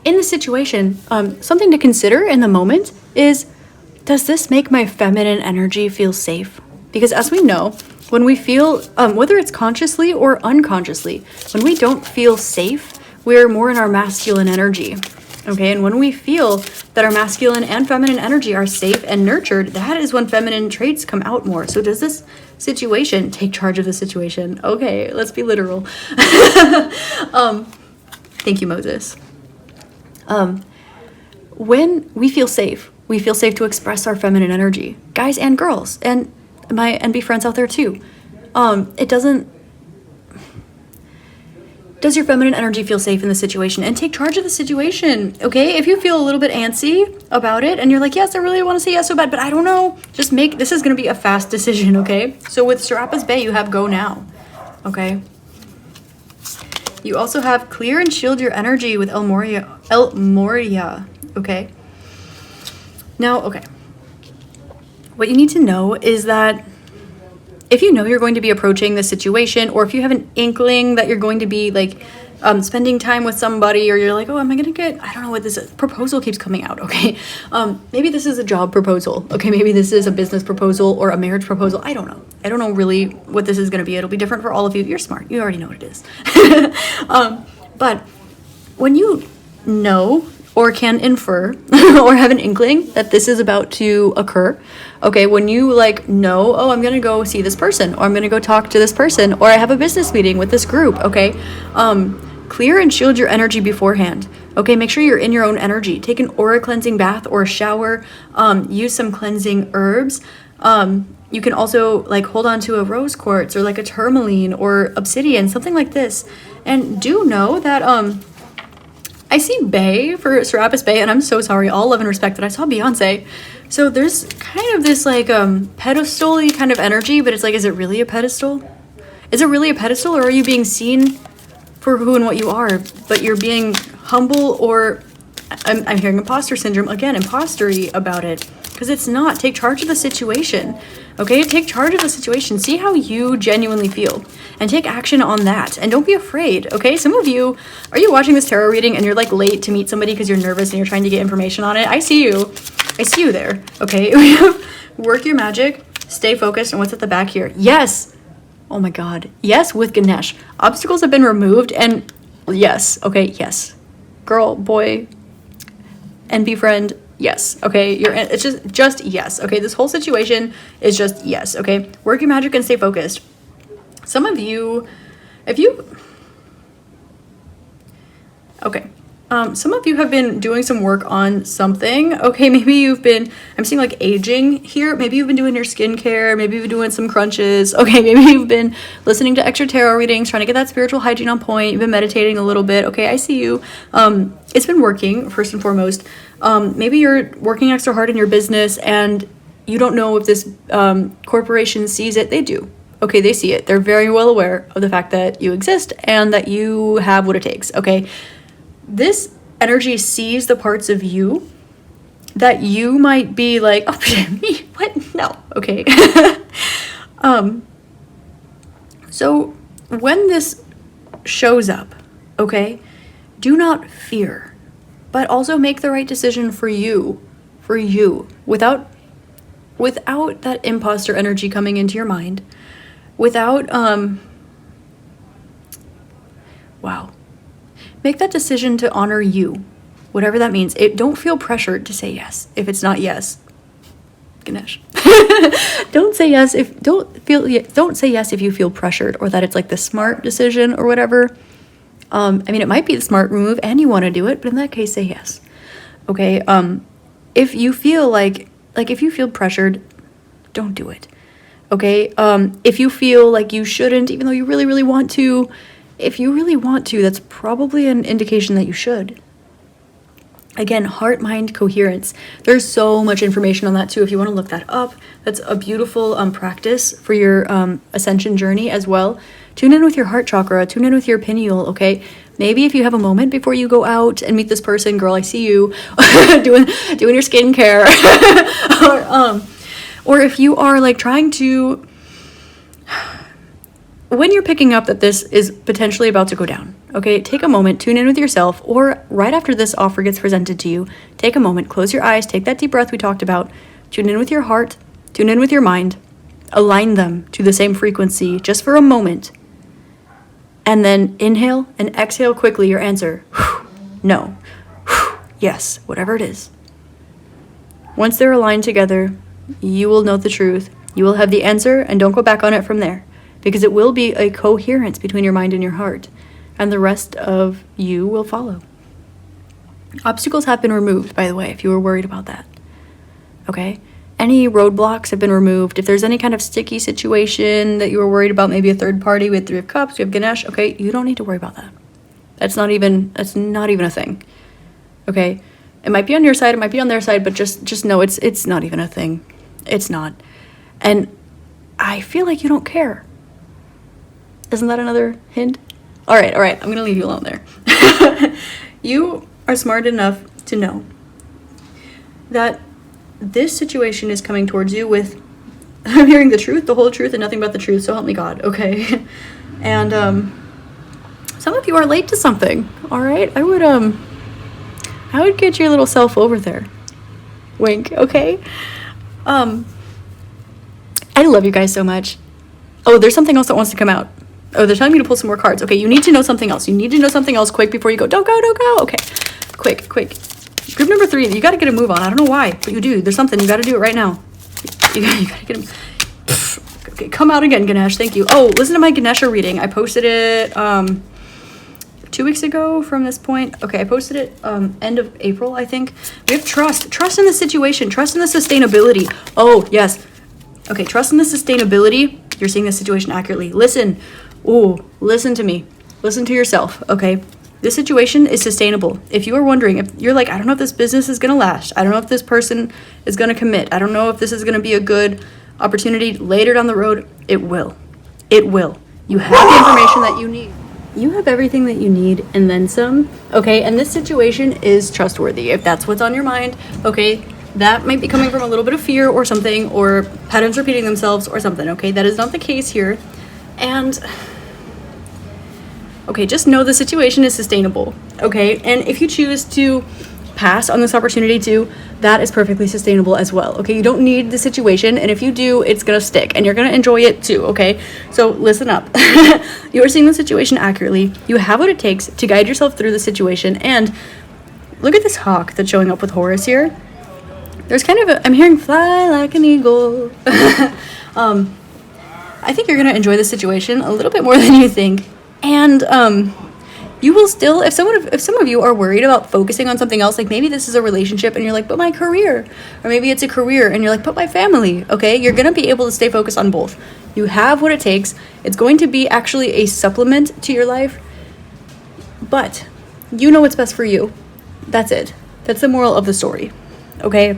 in the situation, something to consider in the moment is, does this make my feminine energy feel safe? Because as we know, when we feel, whether it's consciously or unconsciously, when we don't feel safe, we're more in our masculine energy, okay? And when we feel that our masculine and feminine energy are safe and nurtured, that is when feminine traits come out more. So does this situation take charge of the situation? Okay, let's be literal. Thank you, Moses. When we feel safe, we feel safe to express our feminine energy, guys and girls, and my NB friends out there too. Does your feminine energy feel safe in the situation? And take charge of the situation, okay? If you feel a little bit antsy about it and you're like, yes, I really want to say yes so bad, but I don't know, this is going to be a fast decision, okay? So with Serapis Bay, you have go now, okay? You also have clear and shield your energy with El Moria, okay? Now, okay. What you need to know is that if you know you're going to be approaching the situation, or if you have an inkling that you're going to be like spending time with somebody, or you're like, oh, am I gonna get, I don't know what this is, proposal keeps coming out, okay? Maybe this is a job proposal, okay? Maybe this is a business proposal or a marriage proposal. I don't know. I don't know really what this is gonna be. It'll be different for all of you. You're smart. You already know what it is. But when you know or can infer or have an inkling that this is about to occur, okay, when you like know, oh, I'm gonna go see this person, or I'm gonna go talk to this person, or I have a business meeting with this group, okay, clear and shield your energy beforehand, okay? Make sure you're in your own energy. Take an aura cleansing bath or a shower, use some cleansing herbs. You can also like hold on to a rose quartz or like a tourmaline or obsidian, something like this. And do know that I see Bay for Serapis Bay, and I'm so sorry, all love and respect, that I saw Beyonce. So there's kind of this like pedestal-y kind of energy, but it's like, is it really a pedestal? Is it really a pedestal, or are you being seen for who and what you are, but you're being humble, or I'm hearing imposter syndrome, again, impostery about it, because it's not. Take charge of the situation, okay? Take charge of the situation. See how you genuinely feel and take action on that, and don't be afraid, okay? Some of you, are you watching this tarot reading and you're like late to meet somebody because you're nervous and you're trying to get information on it? I see you there, okay? We have work your magic, stay focused, and what's at the back here? Yes. Oh my God. Yes, with Ganesh. Obstacles have been removed, and yes, okay, yes. Girl, boy, NB friend, yes, okay? It's just yes, okay? This whole situation is just yes, okay? Work your magic and stay focused. Some of you, some of you have been doing some work on something, okay? Maybe I'm seeing like aging here. Maybe you've been doing your skincare. Maybe you've been doing some crunches. Okay, maybe you've been listening to extra tarot readings, trying to get that spiritual hygiene on point. You've been meditating a little bit. Okay, I see you. It's been working, first and foremost. Maybe you're working extra hard in your business and you don't know if this corporation sees it. They do. Okay, they see it. They're very well aware of the fact that you exist and that you have what it takes, okay? This energy sees the parts of you that you might be like, oh, me? What? No, okay. So when this shows up, okay, do not fear, but also make the right decision for you, without that imposter energy coming into your mind. Without, make that decision to honor you, whatever that means. Don't feel pressured to say yes if it's not yes. Ganesh. Don't say yes if you feel pressured, or that it's like the smart decision or whatever. It might be the smart move and you want to do it, but in that case, say yes. Okay. If you feel if you feel pressured, don't do it. Okay, if you feel like you shouldn't, even though you really, really want to, if you really want to, that's probably an indication that you should. Again, heart-mind coherence. There's so much information on that too. If you want to look that up, that's a beautiful practice for your ascension journey as well. Tune in with your heart chakra. Tune in with your pineal, okay? Maybe if you have a moment before you go out and meet this person, girl, I see you doing your skincare. Or if you are like trying to, when you're picking up that this is potentially about to go down, okay, take a moment, tune in with yourself, or right after this offer gets presented to you, take a moment, close your eyes, take that deep breath we talked about, tune in with your heart, tune in with your mind, align them to the same frequency just for a moment, and then inhale and exhale quickly your answer. No. Yes, whatever it is. Once they're aligned together, you will know the truth. You will have the answer, and don't go back on it from there, because it will be a coherence between your mind and your heart, and the rest of you will follow. Obstacles have been removed, by the way, if you were worried about that. okay? Any roadblocks have been removed. If there's any kind of sticky situation that you were worried about, maybe a third party with Three of Cups, you have Ganesh, okay? You don't need to worry about that. That's not even a thing, okay? It might be on your side, it might be on their side, but just know it's not even a thing. It's not. And I feel like you don't care. Isn't that another hint? All right, I'm gonna leave you alone there. You are smart enough to know that this situation is coming towards you with, I'm hearing the truth, the whole truth, and nothing but the truth, so help me God, okay? And some of you are late to something, all right? I would get your little self over there. Wink, okay? I love you guys so much. Oh, there's something else that wants to come out. Oh, they're telling me to pull some more cards. Okay, you need to know something else. You need to know something else quick before you go. Don't go. Okay, quick. Group number 3, you gotta get a move on. I don't know why, but you do. There's something. You gotta do it right now. You gotta get him. Okay, come out again, Ganesh. Thank you. Oh, listen to my Ganesha reading. I posted it 2 weeks ago from this point. Okay, I posted it end of April, I think. We have trust. Trust in the situation. Trust in the sustainability. Oh, yes. Okay, trust in the sustainability. You're seeing the situation accurately. Listen. Ooh, listen to me. Listen to yourself, okay? This situation is sustainable. If you are wondering, if you're like, I don't know if this business is going to last. I don't know if this person is going to commit. I don't know if this is going to be a good opportunity later down the road. It will. It will. You have the information that you need. You have everything that you need and then some, okay? And this situation is trustworthy. If that's what's on your mind, okay? That might be coming from a little bit of fear or something, or patterns repeating themselves or something, okay? That is not the case here. And okay, just know the situation is sustainable, okay? And if you choose to pass on this opportunity too, that is perfectly sustainable as well, okay? You don't need the situation, and if you do, it's gonna stick, and you're gonna enjoy it too, okay? So listen up. You are seeing the situation accurately. You have what it takes to guide yourself through the situation, and look at this hawk that's showing up with Horus here. There's kind of I'm hearing fly like an eagle. I think you're gonna enjoy the situation a little bit more than you think. And you will still, if some of you are worried about focusing on something else, like maybe this is a relationship and you're like, but my career, or maybe it's a career and you're like, but my family, okay? You're going to be able to stay focused on both. You have what it takes. It's going to be actually a supplement to your life, but you know what's best for you. That's it. That's the moral of the story, okay?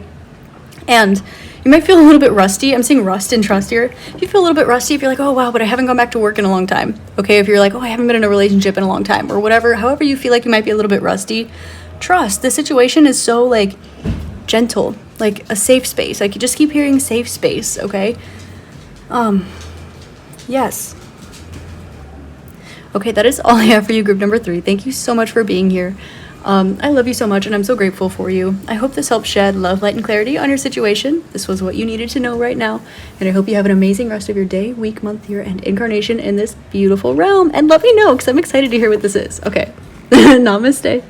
And you might feel a little bit rusty. I'm seeing rust and trust here. If you feel a little bit rusty, if you're like, oh, wow, but I haven't gone back to work in a long time. Okay, if you're like, oh, I haven't been in a relationship in a long time, or whatever, however you feel like you might be a little bit rusty, trust. The situation is so, like, gentle, like a safe space. Like, you just keep hearing safe space, okay? Yes. Okay, that is all I have for you, group number 3. Thank you so much for being here. I love you so much, and I'm so grateful for you. I hope this helped shed love, light, and clarity on your situation. This was what you needed to know right now, and I hope you have an amazing rest of your day, week, month, year, and incarnation in this beautiful realm. And let me know, because I'm excited to hear what this is. Okay. Namaste.